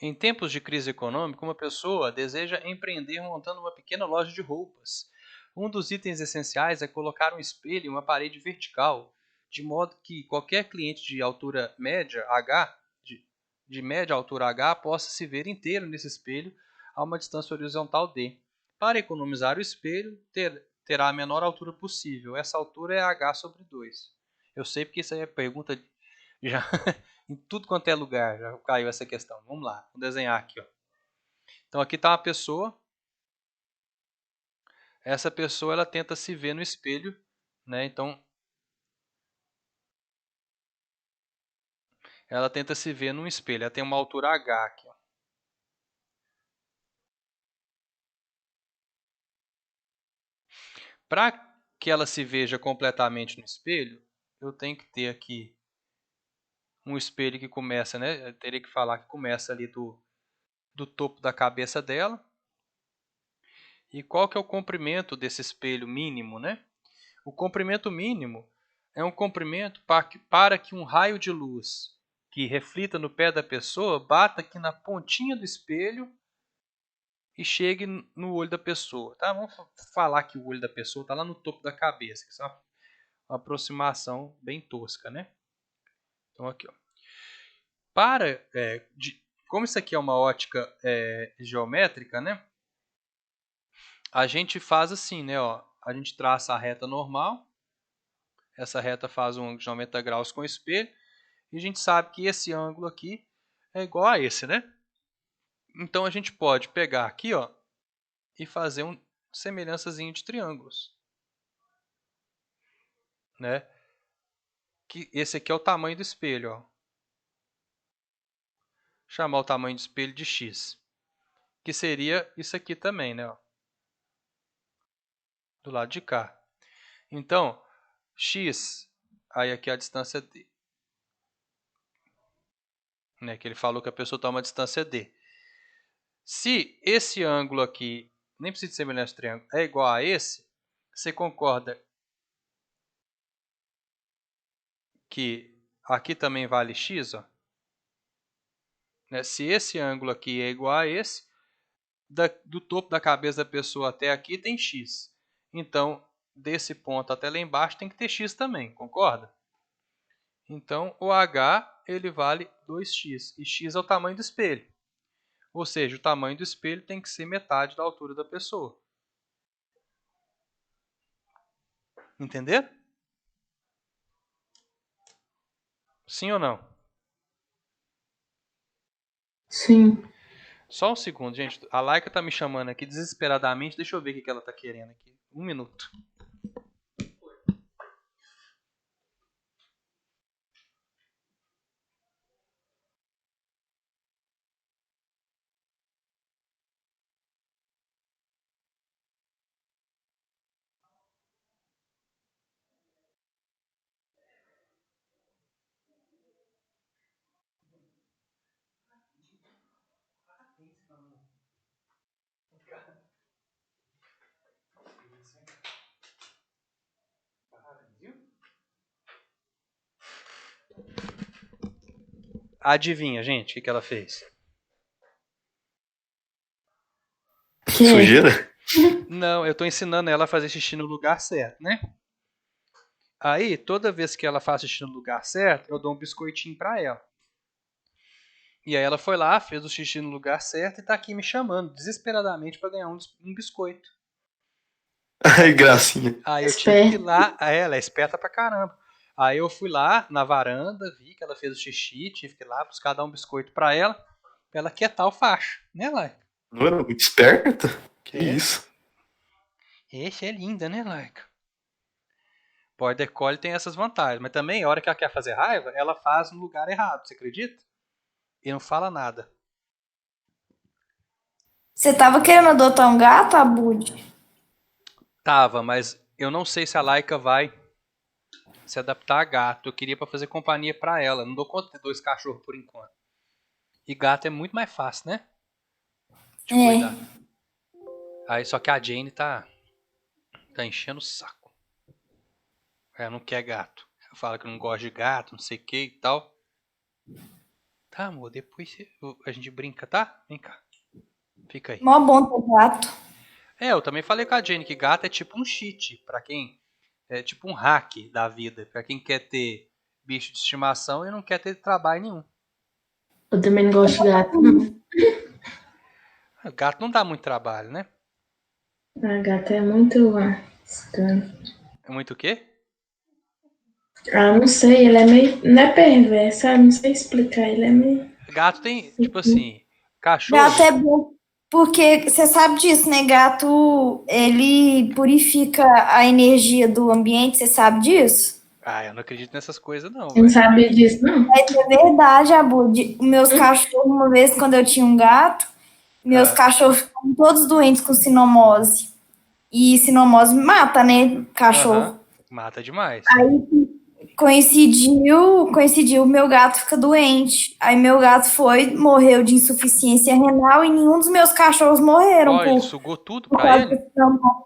Speaker 1: Em tempos de crise econômica, uma pessoa deseja empreender montando uma pequena loja de roupas. Um dos itens essenciais é colocar um espelho em uma parede vertical, de modo que qualquer cliente de altura média H, de média altura H, possa se ver inteiro nesse espelho a uma distância horizontal D. Para economizar o espelho, terá a menor altura possível. Essa altura é H sobre 2. Eu sei porque isso aí é pergunta já em tudo quanto é lugar, já caiu essa questão. Vamos lá, vou desenhar aqui. Ó. Então aqui está uma pessoa. Essa pessoa ela tenta se ver no espelho, né? Então ela tenta se ver num espelho. Ela tem uma altura H aqui. Ó. Para que ela se veja completamente no espelho, eu tenho que ter aqui um espelho que começa, né? Eu teria que falar que começa ali do topo da cabeça dela. E qual que é o comprimento desse espelho mínimo, né? O comprimento mínimo é um comprimento para que um raio de luz que reflita no pé da pessoa bata aqui na pontinha do espelho e chegue no olho da pessoa. Tá? Vamos falar que o olho da pessoa está lá no topo da cabeça. Isso é uma aproximação bem tosca, né? Então aqui, ó. Como isso aqui é uma ótica geométrica, né? A gente faz assim, né? Ó, a gente traça a reta normal. Essa reta faz um ângulo de 90 graus com o espelho. E a gente sabe que esse ângulo aqui é igual a esse, né? Então a gente pode pegar aqui, ó, e fazer uma semelhançazinha de triângulos, né? Que esse aqui é o tamanho do espelho, ó. Chamar o tamanho do espelho de x, que seria isso aqui também, né? Ó, do lado de cá. Então, x, aí aqui é a distância d, né? Que ele falou que a pessoa está a uma distância d. Se esse ângulo aqui, nem precisa de semelhança de triângulo, é igual a esse, você concorda que aqui também vale x, ó? Né? Se esse ângulo aqui é igual a esse, do topo da cabeça da pessoa até aqui tem x. Então, desse ponto até lá embaixo tem que ter x também, concorda? Então, o h ele vale 2x, e x é o tamanho do espelho. Ou seja, o tamanho do espelho tem que ser metade da altura da pessoa. Entenderam? Sim ou não?
Speaker 5: Sim.
Speaker 1: Só um segundo, gente. A Laika tá me chamando aqui desesperadamente. Deixa eu ver o que ela tá querendo aqui. Um minuto. Adivinha, gente, o que ela fez?
Speaker 5: Que?
Speaker 2: Sujeira?
Speaker 1: Não, eu tô ensinando ela a fazer xixi no lugar certo, né? Aí, toda vez que ela faz xixi no lugar certo, eu dou um biscoitinho pra ela. E aí ela foi lá, fez o xixi no lugar certo e tá aqui me chamando desesperadamente pra ganhar um biscoito.
Speaker 2: Ai, gracinha.
Speaker 1: Aí eu tive que ir lá, ela é esperta pra caramba. Aí eu fui lá na varanda, vi que ela fez o xixi, tive que ir lá buscar dar um biscoito pra ela quietar o facho, né, Laika?
Speaker 2: Não era muito esperta? Que
Speaker 1: É.
Speaker 2: isso?
Speaker 1: Esse é linda, né, Laika? Border Collie tem essas vantagens, mas também, a hora que ela quer fazer raiva, ela faz no lugar errado, você acredita? E não fala nada.
Speaker 3: Você tava querendo adotar um gato, Abud?
Speaker 1: Tava, mas eu não sei se a Laika vai se adaptar a gato. Eu queria pra fazer companhia pra ela. Não dou conta de ter 2 cachorros por enquanto. E gato é muito mais fácil, né? De cuidar. Aí, só que a Jane tá enchendo o saco. Ela não quer gato. Ela fala que não gosta de gato, não sei o que e tal. Tá, amor, depois a gente brinca, tá? Vem cá. Fica aí.
Speaker 3: Mó bom ter gato.
Speaker 1: Eu também falei com a Jane que gato é tipo um cheat. Pra quem É tipo um hack da vida, para quem quer ter bicho de estimação e não quer ter trabalho nenhum.
Speaker 5: Eu também não gosto de gato, não.
Speaker 1: Gato não dá muito trabalho, né?
Speaker 5: A gata é muito estranho.
Speaker 1: É muito o quê?
Speaker 5: Ah, não sei, ele é meio. Não é perverso, não sei explicar. Ele é meio.
Speaker 1: Gato tem, tipo assim,
Speaker 3: Gato
Speaker 1: cachorro.
Speaker 3: é bom porque você sabe disso, né? Gato, ele purifica a energia do ambiente, você sabe disso?
Speaker 1: Ah, eu não acredito nessas coisas, não,
Speaker 5: Você não
Speaker 1: velho.
Speaker 5: sabia disso, não?
Speaker 3: É verdade, Abud. Meus cachorros, uma vez, quando eu tinha um gato, meus
Speaker 1: Ah,
Speaker 3: cachorros ficaram todos doentes com sinomose. E sinomose mata, né?
Speaker 1: aham.
Speaker 3: Cachorro.
Speaker 1: Mata demais.
Speaker 3: Coincidiu, meu gato fica doente. Aí meu gato morreu de insuficiência renal e nenhum dos meus cachorros morreram
Speaker 1: Ó, ele sugou tudo
Speaker 3: por
Speaker 1: pra
Speaker 3: causa
Speaker 1: ele?
Speaker 3: da sinomose.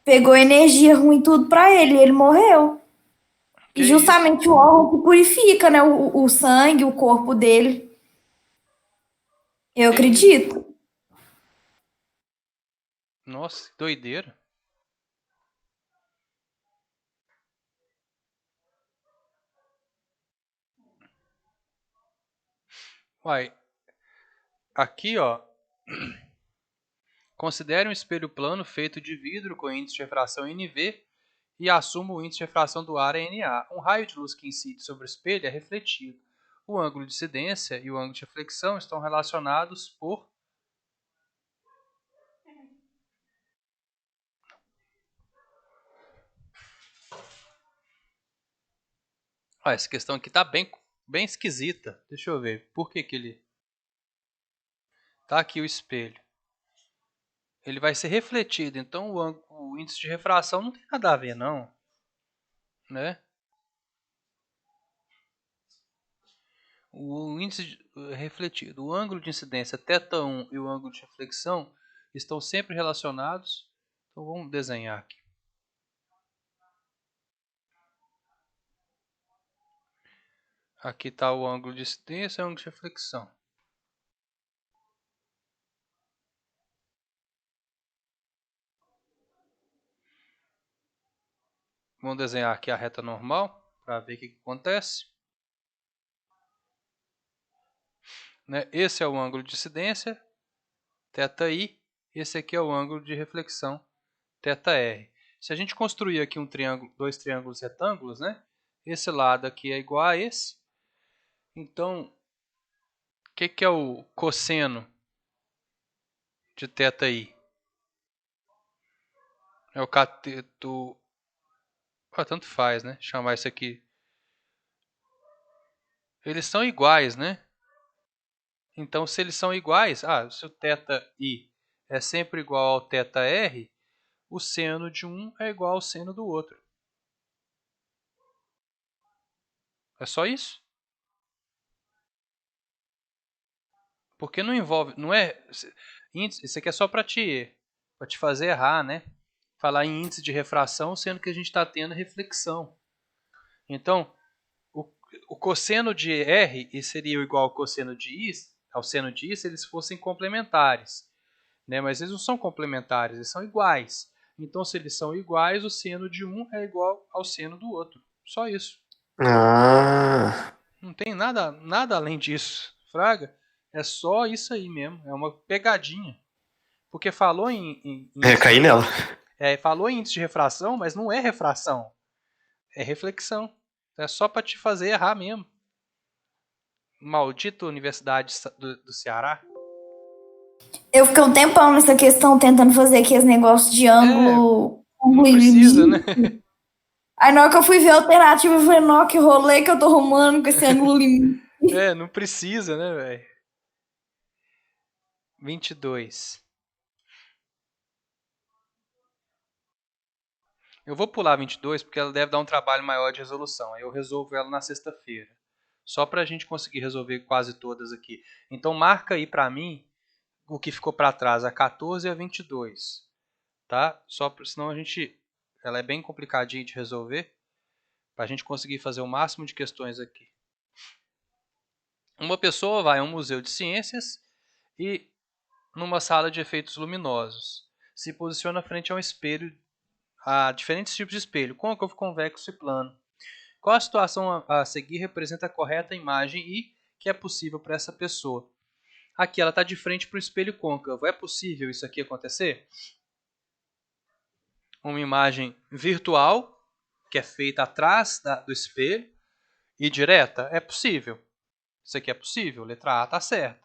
Speaker 3: Pegou energia ruim tudo pra ele, e ele morreu.
Speaker 1: Que
Speaker 3: E
Speaker 1: isso?
Speaker 3: justamente o órgão que purifica, né, o sangue, o corpo dele. Eu
Speaker 1: Que isso?
Speaker 3: acredito.
Speaker 1: Nossa, que doideira. Uai, aqui, ó. Considere um espelho plano feito de vidro com índice de refração NV e assuma o índice de refração do ar em NA. Um raio de luz que incide sobre o espelho é refletido. O ângulo de incidência e o ângulo de reflexão estão relacionados por... Ah, essa questão aqui tá bem esquisita. Deixa eu ver. Por que ele... Tá aqui o espelho. Ele vai ser refletido, então o índice de refração não tem nada a ver, não. Né? O índice refletido, o ângulo de incidência θ1 e o ângulo de reflexão estão sempre relacionados. Então vamos desenhar aqui. Aqui está o ângulo de incidência e o ângulo de reflexão. Vamos desenhar aqui a reta normal para ver o que acontece. Né? Esse é o ângulo de incidência, θi. Esse aqui é o ângulo de reflexão, θr. Se a gente construir aqui um triângulo, dois triângulos retângulos, né? Esse lado aqui é igual a esse. Então, o que é o cosseno de θi? É o cateto... Ah, tanto faz, né? Chamar isso aqui. Eles são iguais, né? Então, se eles são iguais, se o θi é sempre igual ao θr, o seno de um é igual ao seno do outro. É só isso? Porque não envolve, não é... Isso aqui é só para te fazer errar, né? Falar em índice de refração, sendo que a gente está tendo reflexão. Então, o cosseno de R seria igual ao cosseno de I, ao seno de I, se eles fossem complementares. Né? Mas eles não são complementares, eles são iguais. Então, se eles são iguais, o seno de um é igual ao seno do outro. Só isso.
Speaker 2: Ah.
Speaker 1: Não tem nada além disso, Fraga. É só isso aí mesmo. É uma pegadinha. Porque falou em
Speaker 2: Caí nela.
Speaker 1: falou em índice de refração, mas não é refração. É reflexão. É só para te fazer errar mesmo. Maldita Universidade do Ceará.
Speaker 3: Eu fiquei um tempão nessa questão tentando fazer aqui esse negócio de ângulo
Speaker 1: Não
Speaker 3: e
Speaker 1: precisa, né?
Speaker 3: limite. Aí na hora que eu fui ver a alternativa, eu falei, não, que rolê que eu tô arrumando com esse ângulo limite.
Speaker 1: Não precisa, né, velho? 22. Eu vou pular 22 porque ela deve dar um trabalho maior de resolução. Aí eu resolvo ela na sexta-feira. Só pra gente conseguir resolver quase todas aqui. Então marca aí pra mim o que ficou pra trás, a 14 e a 22. Tá? Senão ela é bem complicadinha de resolver. Pra gente conseguir fazer o máximo de questões aqui. Uma pessoa vai a um museu de ciências e numa sala de efeitos luminosos. Se posiciona frente a um espelho há diferentes tipos de espelho, côncavo, convexo e plano. Qual a situação a seguir representa a correta imagem e que é possível para essa pessoa? Aqui ela está de frente para o espelho côncavo. É possível isso aqui acontecer? Uma imagem virtual, que é feita atrás do espelho, e direta? É possível. Isso aqui é possível. Letra A está certa.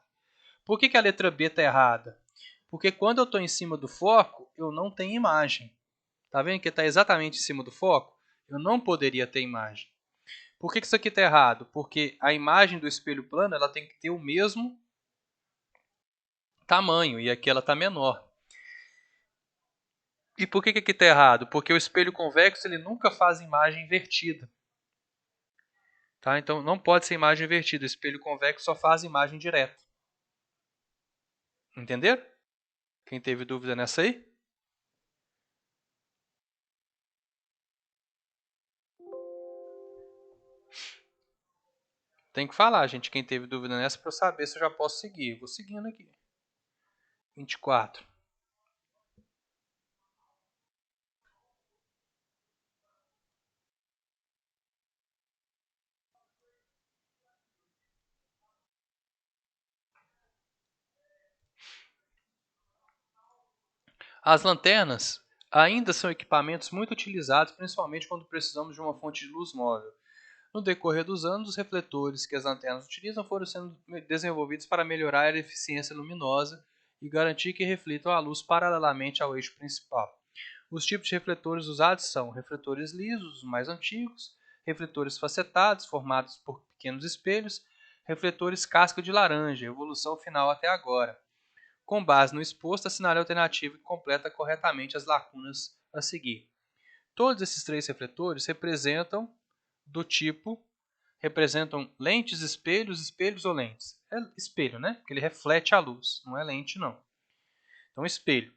Speaker 1: Por que a letra B está errada? Porque quando eu estou em cima do foco, eu não tenho imagem. Está vendo que está exatamente em cima do foco? Eu não poderia ter imagem. Por que isso aqui está errado? Porque a imagem do espelho plano ela tem que ter o mesmo tamanho e aqui ela está menor. E por que aqui está errado? Porque o espelho convexo ele nunca faz imagem invertida. Tá? Então não pode ser imagem invertida. O espelho convexo só faz imagem direta. Entenderam? Quem teve dúvida nessa aí? Tem que falar, gente, quem teve dúvida nessa para eu saber se eu já posso seguir. Vou seguindo aqui. 24. As lanternas ainda são equipamentos muito utilizados, principalmente quando precisamos de uma fonte de luz móvel. No decorrer dos anos, os refletores que as lanternas utilizam foram sendo desenvolvidos para melhorar a eficiência luminosa e garantir que reflitam a luz paralelamente ao eixo principal. Os tipos de refletores usados são refletores lisos, os mais antigos, refletores facetados, formados por pequenos espelhos, refletores casca de laranja, evolução final até agora. Com base no exposto, assinale a alternativa que completa corretamente as lacunas a seguir. Todos esses três refletores representam lentes, espelhos, espelhos ou lentes. É espelho, né? Porque ele reflete a luz, não é lente não. Então, espelho.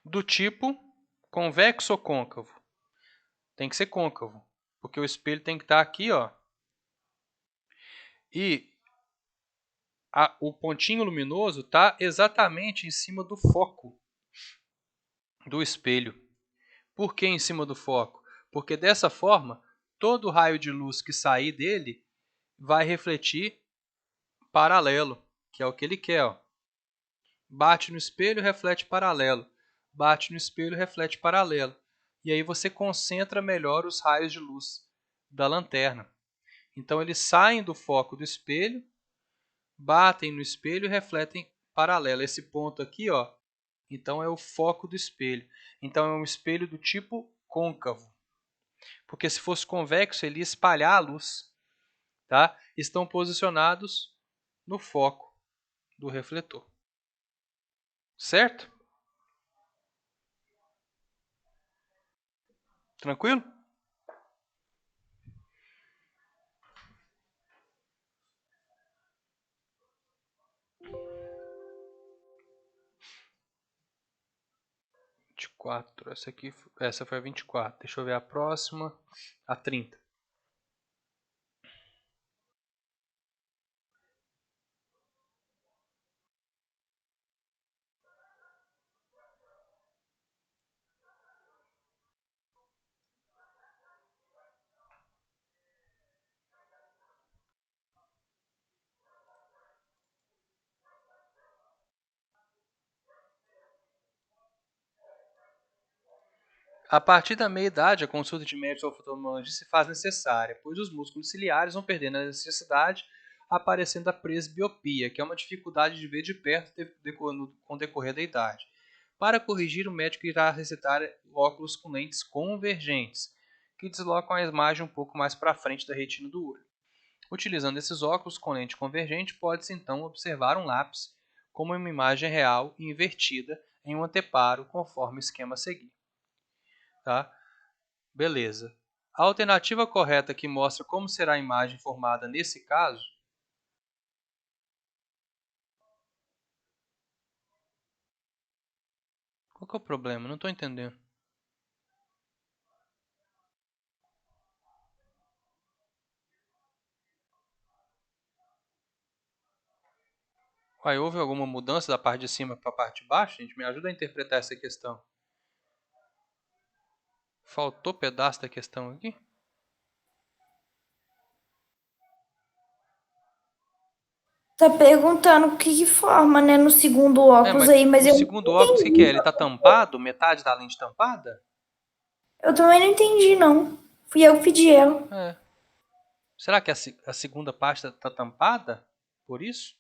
Speaker 1: Do tipo convexo ou côncavo? Tem que ser côncavo, porque o espelho tem que estar aqui, ó. E o pontinho luminoso está exatamente em cima do foco do espelho. Por que em cima do foco? Porque dessa forma, todo raio de luz que sair dele vai refletir paralelo, que é o que ele quer. Ó. Bate no espelho, reflete paralelo. Bate no espelho, reflete paralelo. E aí você concentra melhor os raios de luz da lanterna. Então eles saem do foco do espelho, batem no espelho e refletem paralelo. Esse ponto aqui, ó, então é o foco do espelho. Então é um espelho do tipo côncavo. Porque se fosse convexo, ele ia espalhar a luz. Tá? Estão posicionados no foco do refletor. Certo? Tranquilo? Essa foi a 24. Deixa eu ver a próxima. A 30. A partir da meia-idade, a consulta de médico oftalmologista se faz necessária, pois os músculos ciliares vão perdendo a necessidade, aparecendo a presbiopia, que é uma dificuldade de ver de perto com o decorrer da idade. Para corrigir, o médico irá recetar óculos com lentes convergentes, que deslocam a imagem um pouco mais para frente da retina do olho. Utilizando esses óculos com lente convergente, pode-se então observar um lápis como uma imagem real e invertida em um anteparo, conforme o esquema a seguir. Tá? Beleza. A alternativa correta que mostra como será a imagem formada nesse caso qual que é o problema? Não estou entendendo. Uai, houve alguma mudança da parte de cima para a parte de baixo? Gente, me ajuda a interpretar essa questão. Faltou pedaço da questão aqui?
Speaker 3: Tá perguntando que forma, né, no segundo óculos aí, mas
Speaker 1: o
Speaker 3: eu
Speaker 1: segundo
Speaker 3: não
Speaker 1: óculos, o que
Speaker 3: entendi.
Speaker 1: é? Ele tá tampado? Metade da lente tampada?
Speaker 3: Eu também não entendi, não. Fui eu que pedi ela.
Speaker 1: É. Será que a segunda parte tá tampada? Por isso?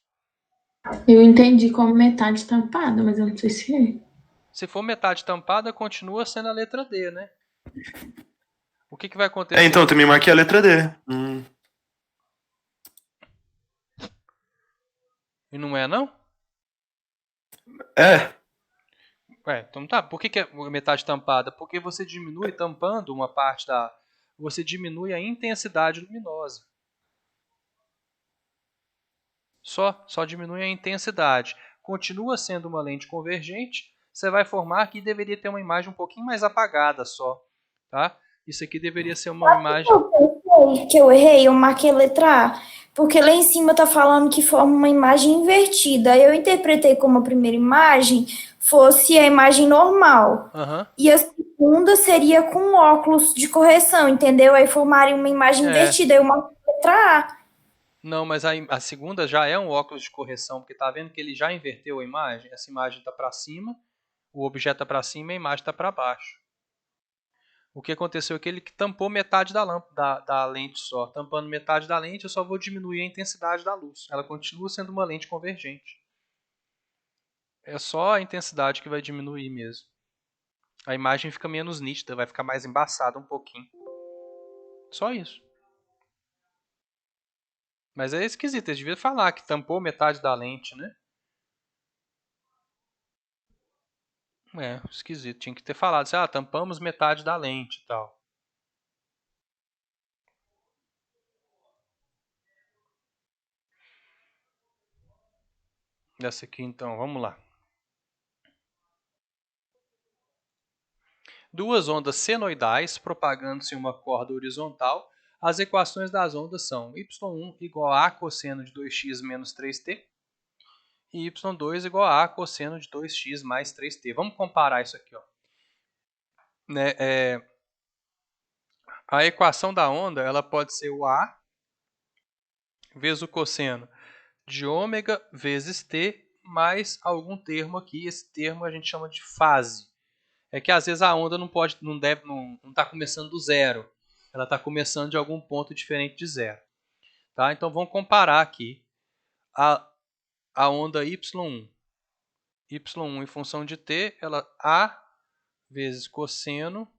Speaker 5: Eu entendi como metade tampada, mas eu não sei se é.
Speaker 1: Se for metade tampada, continua sendo a letra D, né? O que vai acontecer?
Speaker 2: Então, eu também marquei a letra D.
Speaker 1: E não é, não?
Speaker 2: É.
Speaker 1: Ué, então tá. Por que é metade tampada? Porque você diminui tampando uma parte da... Você diminui a intensidade luminosa. Só diminui a intensidade. Continua sendo uma lente convergente. Você vai formar que deveria ter uma imagem um pouquinho mais apagada só. Tá? Isso aqui deveria ser uma imagem...
Speaker 3: Que eu errei, eu marquei a letra A, porque lá em cima tá falando que forma uma imagem invertida. Eu interpretei como a primeira imagem fosse a imagem normal.
Speaker 1: Uhum.
Speaker 3: E a segunda seria com óculos de correção, entendeu? Aí formaria uma imagem invertida. Eu marquei a letra A.
Speaker 1: Não, mas a segunda já é um óculos de correção, porque tá vendo que ele já inverteu a imagem? Essa imagem está para cima, o objeto está para cima e a imagem está para baixo. O que aconteceu é que ele tampou metade da lente só. Tampando metade da lente, eu só vou diminuir a intensidade da luz. Ela continua sendo uma lente convergente. É só a intensidade que vai diminuir mesmo. A imagem fica menos nítida, vai ficar mais embaçada um pouquinho. Só isso. Mas é esquisito, eles deviam falar que tampou metade da lente, né? É, esquisito. Tinha que ter falado assim, tampamos metade da lente e tal. Essa aqui então, vamos lá. Duas ondas senoidais propagando-se em uma corda horizontal. As equações das ondas são y1 igual a cosseno de 2x menos 3t e y2 igual a cosseno de 2x mais 3t. Vamos comparar isso aqui. Ó. Né, a equação da onda ela pode ser o a vezes o cosseno de ômega vezes t mais algum termo aqui. Esse termo a gente chama de fase. É que às vezes a onda não está começando do zero. Ela está começando de algum ponto diferente de zero. Tá? Então vamos comparar aqui a onda y1. y1 em função de t, ela a vezes cosseno.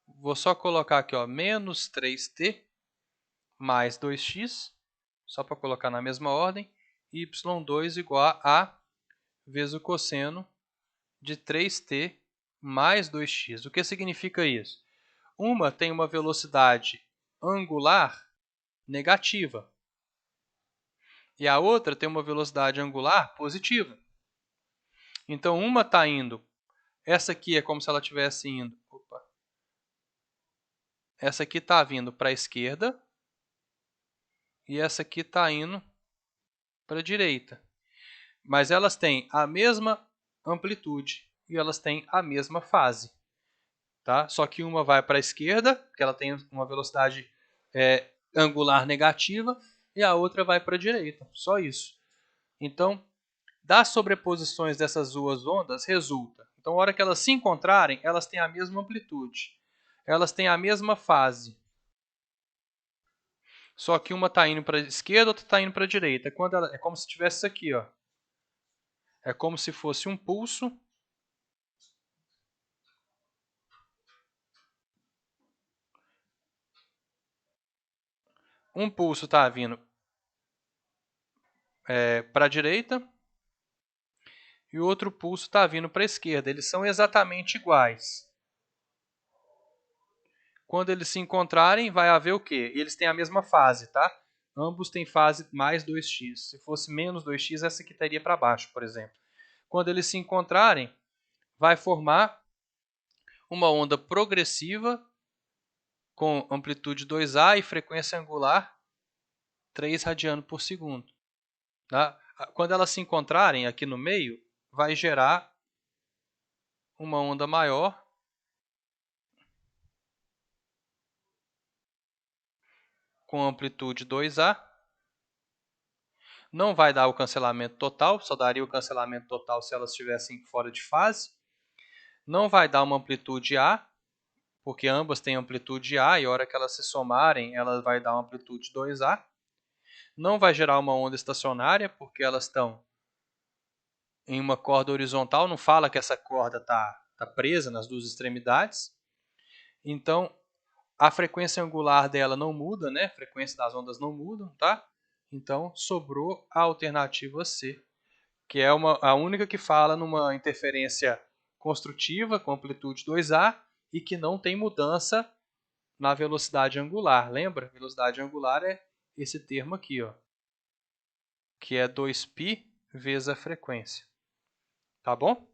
Speaker 1: Vou só colocar aqui, ó, menos 3t mais 2x, só para colocar na mesma ordem. y2 igual a vezes o cosseno de 3t mais 2x. O que significa isso? Uma tem uma velocidade angular negativa e a outra tem uma velocidade angular positiva. Então, uma está indo... Essa aqui é como se ela estivesse indo... Essa aqui está vindo para a esquerda e essa aqui está indo para a direita. Mas elas têm a mesma amplitude e elas têm a mesma fase. Tá? Só que uma vai para a esquerda, porque ela tem uma velocidade angular negativa, e a outra vai para a direita. Só isso. Então, das sobreposições dessas duas ondas resulta. Então, na hora que elas se encontrarem, elas têm a mesma amplitude. Elas têm a mesma fase. Só que uma está indo para a esquerda, outra está indo para a direita. É como se tivesse isso aqui. Ó. É como se fosse um pulso. Um pulso está vindo para a direita e o outro pulso está vindo para a esquerda. Eles são exatamente iguais. Quando eles se encontrarem, vai haver o quê? Eles têm a mesma fase, tá? Ambos têm fase mais 2x. Se fosse menos 2x, essa aqui estaria para baixo, por exemplo. Quando eles se encontrarem, vai formar uma onda progressiva com amplitude 2A e frequência angular 3 radiano por segundo. Tá? Quando elas se encontrarem aqui no meio, vai gerar uma onda maior com amplitude 2A. Não vai dar o cancelamento total, só daria o cancelamento total se elas estivessem fora de fase. Não vai dar uma amplitude A, porque ambas têm amplitude A e a hora que elas se somarem, elas vai dar uma amplitude 2A. Não vai gerar uma onda estacionária, porque elas estão em uma corda horizontal, não fala que essa corda está presa nas duas extremidades. Então, a frequência angular dela não muda, né? A frequência das ondas não muda, tá? Então, sobrou a alternativa C, que é a única que fala numa interferência construtiva com amplitude 2A e que não tem mudança na velocidade angular. Lembra? Velocidade angular é esse termo aqui, ó, que é 2π vezes a frequência. Tá bom?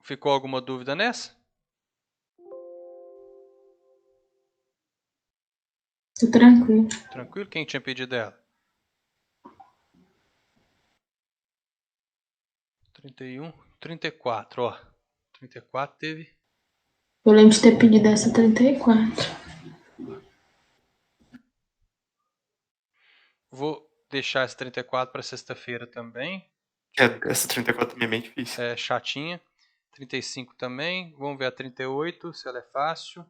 Speaker 1: Ficou alguma dúvida nessa?
Speaker 5: Tô tranquilo.
Speaker 1: Tranquilo? Quem tinha pedido ela? 31, 34, ó. 34 teve.
Speaker 5: Eu lembro de ter pedido essa 34.
Speaker 1: Vou deixar essa 34 para sexta-feira também.
Speaker 2: Essa 34 também é bem difícil.
Speaker 1: É chatinha. 35 também. Vamos ver a 38, se ela é fácil.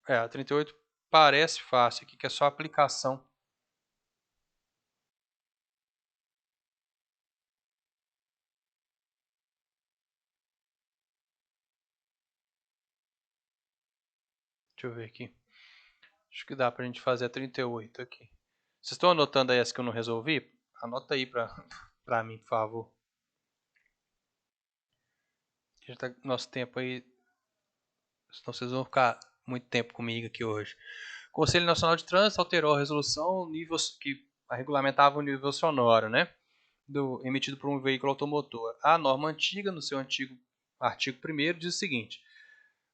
Speaker 1: A 38 parece fácil aqui, que é só aplicação. Deixa eu ver aqui. Acho que dá pra gente fazer a 38 aqui. Vocês estão anotando aí as que eu não resolvi? Anota aí pra mim, por favor. Já tá nosso tempo aí. Senão vocês vão ficar muito tempo comigo aqui hoje. O Conselho Nacional de Trânsito alterou a resolução que regulamentava o nível sonoro, né? Emitido por um veículo automotor. A norma antiga, no seu antigo artigo 1º, diz o seguinte: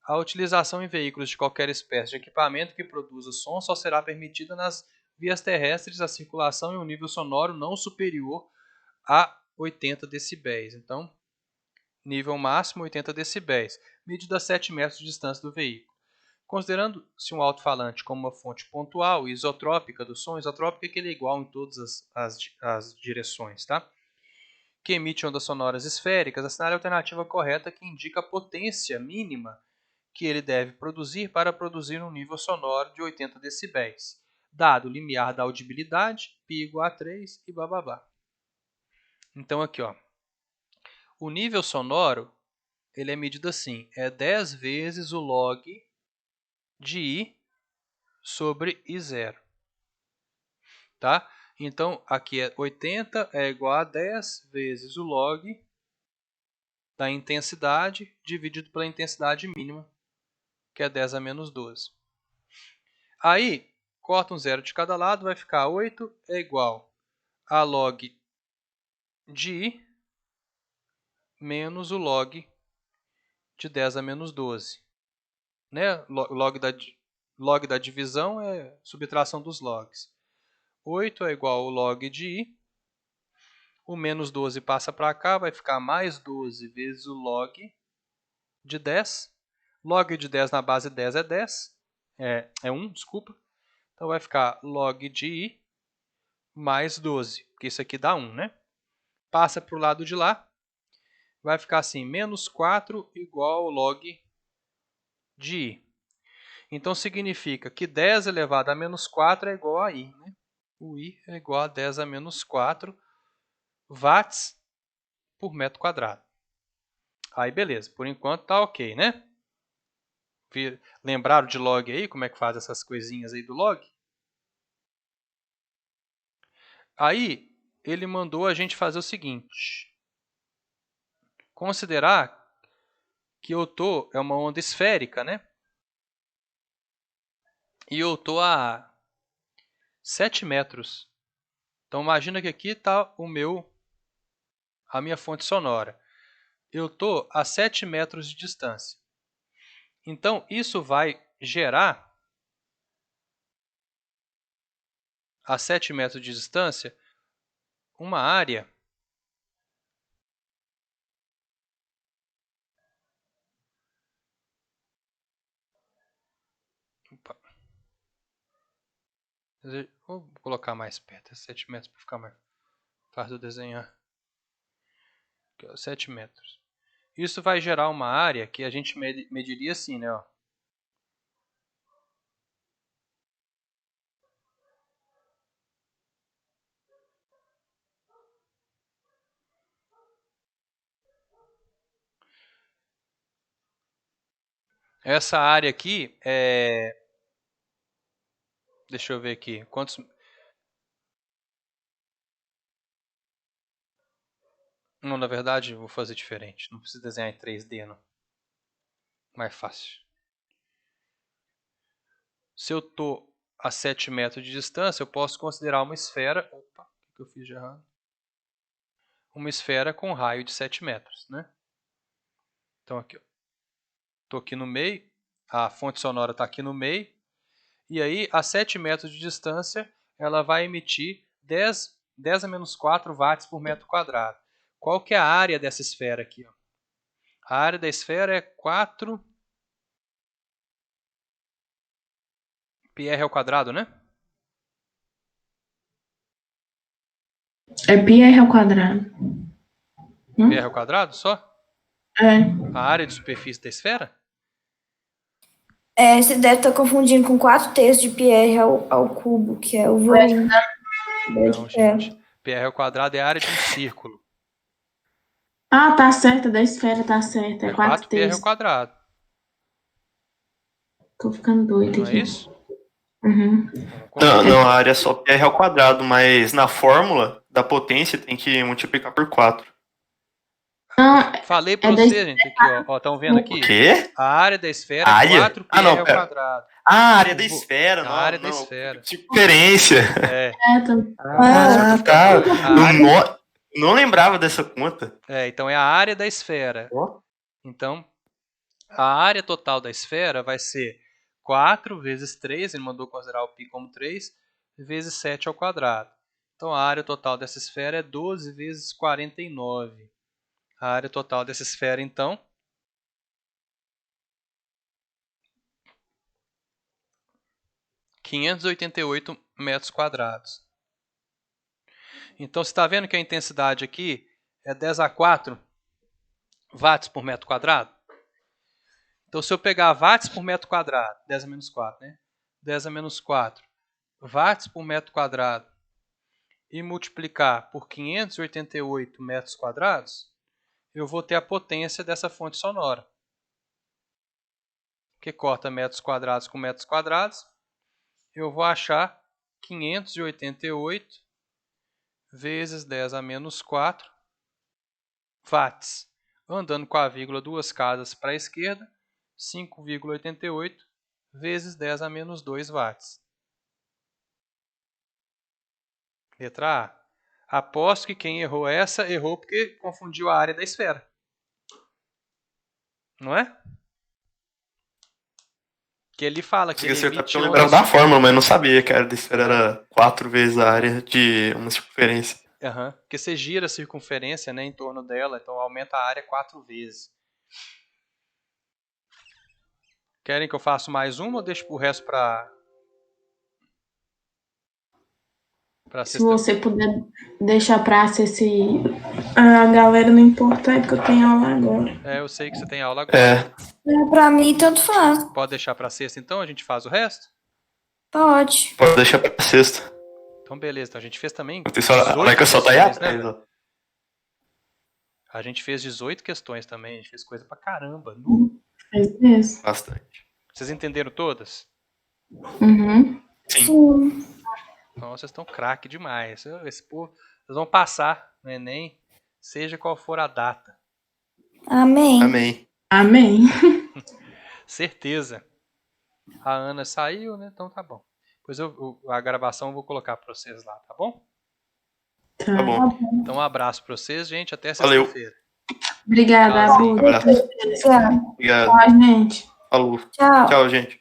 Speaker 1: a utilização em veículos de qualquer espécie de equipamento que produza som só será permitida nas vias terrestres a circulação em um nível sonoro não superior a 80 decibéis. Então, nível máximo 80 decibéis, medido a 7 metros de distância do veículo. Considerando-se um alto-falante como uma fonte pontual e isotrópica do som, isotrópica é que ele é igual em todas as direções, tá? Que emite ondas sonoras esféricas, assinale a alternativa correta que indica a potência mínima que ele deve produzir para produzir um nível sonoro de 80 decibéis, dado o limiar da audibilidade, π igual a 3 e bababá. Então aqui, ó, o nível sonoro ele é medido assim, é 10 vezes o log de I sobre I0. Tá? Então, aqui é 80 é igual a 10 vezes o log da intensidade dividido pela intensidade mínima, que é 10 a menos 12. Aí, corta um zero de cada lado, vai ficar 8 é igual a log de I menos o log de 10 a menos 12. Né? Log da divisão é subtração dos logs. 8 é igual ao log de I. O menos 12 passa para cá, vai ficar mais 12 vezes o log de 10. Log de 10 na base 10 é 10. É 1, desculpa. Então vai ficar log de I mais 12, porque isso aqui dá 1, né? Passa para o lado de lá. Vai ficar assim, menos 4 igual ao log de I. Então significa que 10 elevado a menos 4 é igual a I. Né? O I é igual a 10 a menos 4 watts por metro quadrado. Aí beleza, por enquanto tá ok, né? Lembraram de log aí? Como é que faz essas coisinhas aí do log? Aí ele mandou a gente fazer o seguinte. Considerar que eu tô, é uma onda esférica, né? E eu tô a 7 metros. Então imagina que aqui está a minha fonte sonora. Eu estou a 7 metros de distância. Então isso vai gerar a 7 metros de distância uma área vou colocar mais perto, 7 metros para ficar mais fácil de desenhar. Aqui, ó, 7 metros. Isso vai gerar uma área que a gente mediria assim, né? Ó. Essa área aqui é... Deixa eu ver aqui. Quantos... Não, na verdade, eu vou fazer diferente. Não preciso desenhar em 3D, não. Mais fácil. Se eu estou a 7 metros de distância, eu posso considerar uma esfera... Opa, o que eu fiz de errado? Uma esfera com raio de 7 metros, né? Então aqui, ó. Estou aqui no meio. A fonte sonora está aqui no meio. E aí, a 7 metros de distância, ela vai emitir 10 a menos 4 watts por metro quadrado. Qual que é a área dessa esfera aqui? Ó? A área da esfera é 4 πr ao quadrado, né?
Speaker 5: É πr ao quadrado.
Speaker 1: πr ao quadrado só?
Speaker 5: É.
Speaker 1: A área de superfície da esfera?
Speaker 3: Você deve estar confundindo com 4/3 de πr ao cubo, que é o volume.
Speaker 1: Não, gente. πr ao quadrado é a área de um círculo.
Speaker 5: Ah, tá certo, da esfera tá certo. É 4
Speaker 1: πr ao quadrado.
Speaker 5: Tô ficando doido
Speaker 1: Não
Speaker 5: aqui.
Speaker 1: é isso?
Speaker 5: Uhum.
Speaker 2: Não, a área é só πr ao quadrado, mas na fórmula da potência tem que multiplicar por 4.
Speaker 5: Não,
Speaker 1: Falei pra você, gente, aqui, ó. Estão vendo aqui?
Speaker 2: O quê?
Speaker 1: A área da esfera
Speaker 2: Área?
Speaker 1: é 4 πr
Speaker 2: Ah, não,
Speaker 1: ao
Speaker 2: pera.
Speaker 1: quadrado.
Speaker 2: Ah, a área da esfera, não.
Speaker 1: A área da
Speaker 2: não.
Speaker 1: esfera.
Speaker 2: Diferença.
Speaker 1: É.
Speaker 2: Ah, tá.
Speaker 1: A área...
Speaker 2: Não lembrava dessa conta.
Speaker 1: Então é a área da esfera.
Speaker 2: Ó.
Speaker 1: Então, a área total da esfera vai ser 4 vezes 3, ele mandou considerar o π como 3, vezes 7 ao quadrado. Então, a área total dessa esfera é 12 vezes 49. A área total dessa esfera, então, é 588 metros quadrados. Então, você está vendo que a intensidade aqui é 10 a 4 watts por metro quadrado? Então, se eu pegar watts por metro quadrado, 10 a menos 4, né? 10 a menos 4 watts por metro quadrado e multiplicar por 588 metros quadrados, eu vou ter a potência dessa fonte sonora. Que corta metros quadrados com metros quadrados, eu vou achar 588 vezes 10 a menos 4 watts. Andando com a vírgula 2 casas para a esquerda, 5,88 vezes 10 a menos 2 watts. Letra A. Aposto que quem errou essa, errou porque confundiu a área da esfera. Não é? Que ele fala que ele emite
Speaker 2: Eu lembrava da fórmula, mas não sabia que a área da esfera era 4 vezes a área de uma circunferência.
Speaker 1: Porque você gira a circunferência, né, em torno dela, então aumenta a área 4 vezes. Querem que eu faça mais uma ou deixo o resto para
Speaker 5: se você puder deixar pra se a galera não importa, é porque eu tenho aula agora.
Speaker 1: Eu sei que você tem aula agora.
Speaker 3: Pra mim, tanto faz.
Speaker 1: Pode deixar pra sexta, então? A gente faz o resto?
Speaker 3: Pode.
Speaker 2: Pode deixar pra sexta.
Speaker 1: Então, beleza. Então, a gente fez também...
Speaker 2: Olha que eu só tá aí atrás, ó.
Speaker 1: A gente fez 18 questões também. A gente fez coisa pra caramba.
Speaker 5: Fez mesmo.
Speaker 2: Bastante.
Speaker 1: Vocês entenderam todas?
Speaker 5: Uhum.
Speaker 2: Sim.
Speaker 1: Então, vocês estão craque demais. Esse povo, vocês vão passar no Enem, seja qual for a data.
Speaker 3: Amém.
Speaker 2: Amém.
Speaker 5: Amém.
Speaker 1: Certeza. A Ana saiu, né? Então tá bom. Depois a gravação eu vou colocar pra vocês lá, tá bom?
Speaker 2: Tá bom.
Speaker 1: Então um abraço pra vocês, gente. Até sexta-feira.
Speaker 5: Obrigada, Abu.
Speaker 2: Obrigado.
Speaker 5: Tchau, gente.
Speaker 2: Falou.
Speaker 3: Tchau.
Speaker 2: Tchau, gente.